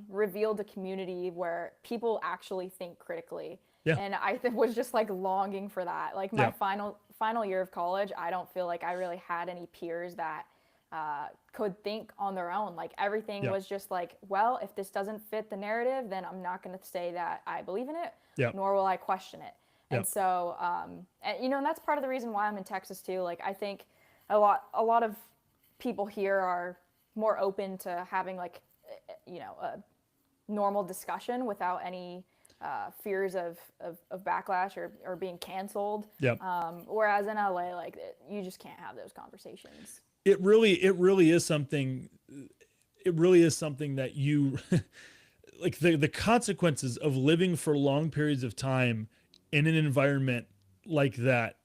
revealed a community where people actually think critically. And I was just like longing for that. Like my final year of college, I don't feel like I really had any peers that could think on their own. Like everything was just like, well, if this doesn't fit the narrative, then I'm not going to say that I believe in it, nor will I question it. And so, and that's part of the reason why I'm in Texas too. Like I think a lot of people here are more open to having like, a normal discussion without any fears of backlash or being canceled. Whereas in LA, like you just can't have those conversations. It really is something. It really is something that you like the consequences of living for long periods of time in an environment like that.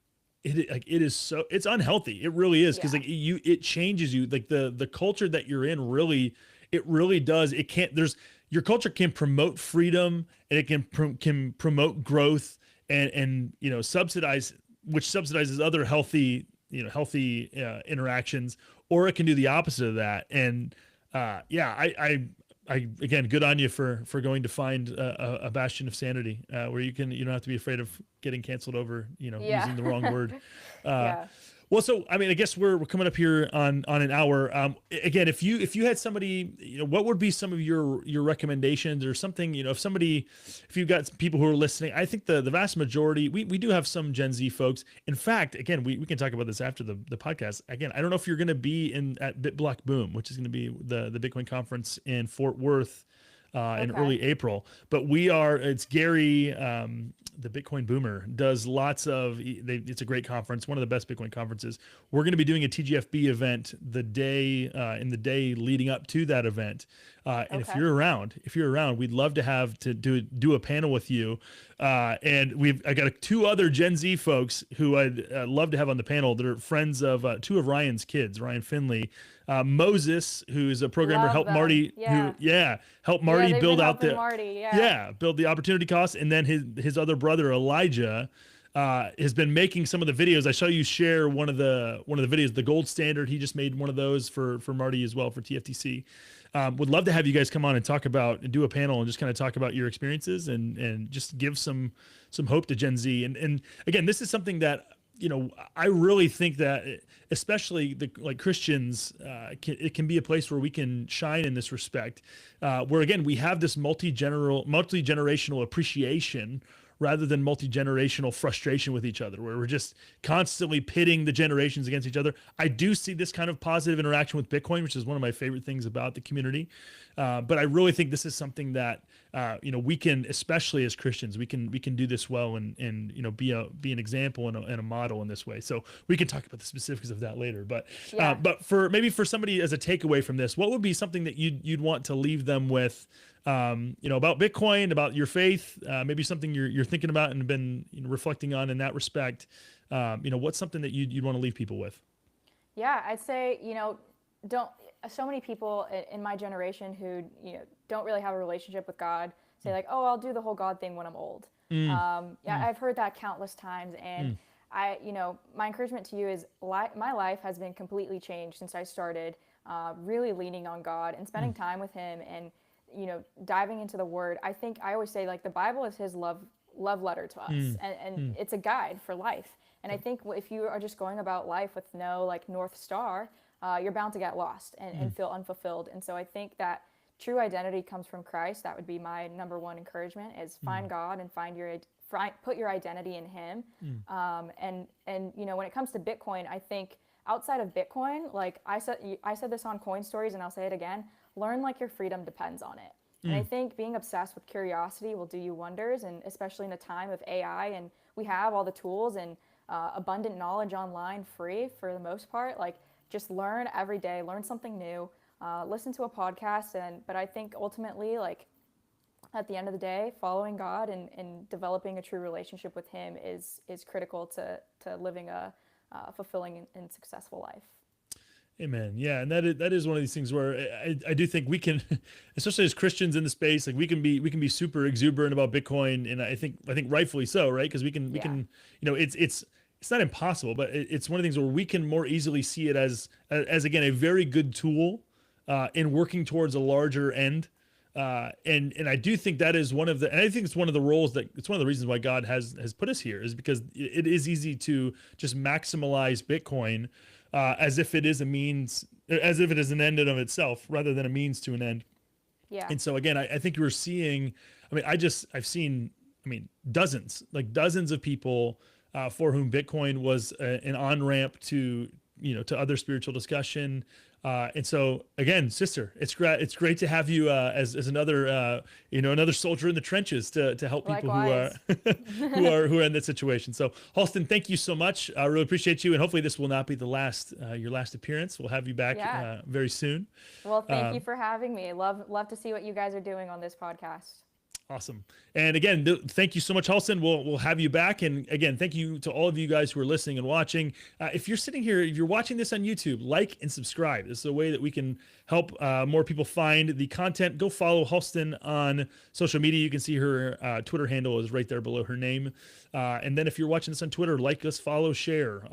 It's unhealthy. It really is, because it changes you. Like the culture that you're in really does. Your culture can promote freedom, and it can promote growth and subsidizes other healthy interactions, or it can do the opposite of that. And I again, good on you for going to find a bastion of sanity where you don't have to be afraid of getting canceled over using the wrong word. Well, so I mean, I guess we're coming up here on an hour. Again, if you had somebody, what would be some of your recommendations or something? If you've got people who are listening, I think the vast majority, we do have some Gen Z folks. In fact, again, we can talk about this after the podcast. Again, I don't know if you're going to be at BitBlock Boom, which is going to be the Bitcoin conference in Fort Worth in Okay. early April. But it's Gary, the Bitcoin Boomer, does lots of, it's a great conference, one of the best Bitcoin conferences. We're going to be doing a TGFB event in the day leading up to that event. And Okay. if you're around, we'd love to have to do a panel with you. And I got two other Gen Z folks who I'd love to have on the panel. That are friends of two of Ryan's kids, Ryan Finley, Moses, who's a programmer, Love helped them. Marty, Yeah. helped Yeah, Marty they've been build out helping Marty. build the opportunity cost. And then his other brother, Elijah, has been making some of the videos. I saw you share one of the videos, the gold standard. He just made one of those for Marty as well for TFTC. Would love to have you guys come on and talk about and do a panel and just kind of talk about your experiences and just give some hope to Gen Z. And again, this is something that, I really think that especially like Christians, it can be a place where we can shine in this respect, where again, we have this multi-generational appreciation rather than multi-generational frustration with each other, where we're just constantly pitting the generations against each other. I do see this kind of positive interaction with Bitcoin, which is one of my favorite things about the community. But I really think this is something that we can, especially as Christians, we can do this well and be an example and a model in this way. So we can talk about the specifics of that later. But Yeah. but for somebody as a takeaway from this, what would be something that you'd want to leave them with? About Bitcoin, about your faith, maybe something you're thinking about and been reflecting on in that respect. What's something that you'd want to leave people with? Yeah, I'd say, don't, so many people in my generation who, don't really have a relationship with God say like, oh, I'll do the whole God thing when I'm old. I've heard that countless times. And my encouragement to you is my life has been completely changed since I started really leaning on God and spending time with him and, diving into the word. I think I always say like the Bible is his love letter to us and it's a guide for life. And I think if you are just going about life with no like North Star, you're bound to get lost and feel unfulfilled. And so I think that true identity comes from Christ. That would be my number one encouragement is find God and put your identity in him. And when it comes to Bitcoin, I think outside of Bitcoin, like I said this on Coin Stories and I'll say it again, learn like your freedom depends on it. And I think being obsessed with curiosity will do you wonders, and especially in a time of AI and we have all the tools and abundant knowledge online free for the most part. Like just learn every day, learn something new, listen to a podcast. But I think ultimately, like at the end of the day, following God and developing a true relationship with him is critical to living a fulfilling and successful life. Amen. Yeah, and that is one of these things where I do think we can, especially as Christians in the space, like we can be super exuberant about Bitcoin, and I think rightfully so, right? Because we can it's not impossible, but it's one of the things where we can more easily see it as again a very good tool in working towards a larger end. And I do think that is and I think it's one of the reasons why God has put us here is because it is easy to just maximize Bitcoin as if it is an end in of itself rather than a means to an end. Yeah. And so again, I think you were seeing, I've seen dozens of people for whom Bitcoin was an on-ramp to other spiritual discussion. And so again, sister, it's great to have you as another another soldier in the trenches to help people Likewise. who are in that situation. So Halston, thank you so much. I really appreciate you, and hopefully this will not be your last appearance. We'll have you back very soon. Well, thank you for having me. Love to see what you guys are doing on this podcast. Awesome. And again, thank you so much, Halston. We'll have you back. And again, thank you to all of you guys who are listening and watching. If you're sitting here, if you're watching this on YouTube, like and subscribe. This is a way that we can help more people find the content. Go follow Halston on social media. You can see her Twitter handle is right there below her name. And then if you're watching this on Twitter, like us, follow, share.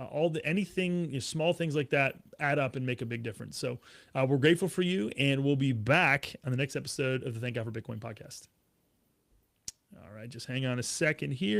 Anything, small things like that add up and make a big difference. So we're grateful for you, and we'll be back on the next episode of the Thank God for Bitcoin podcast. All right, just hang on a second here.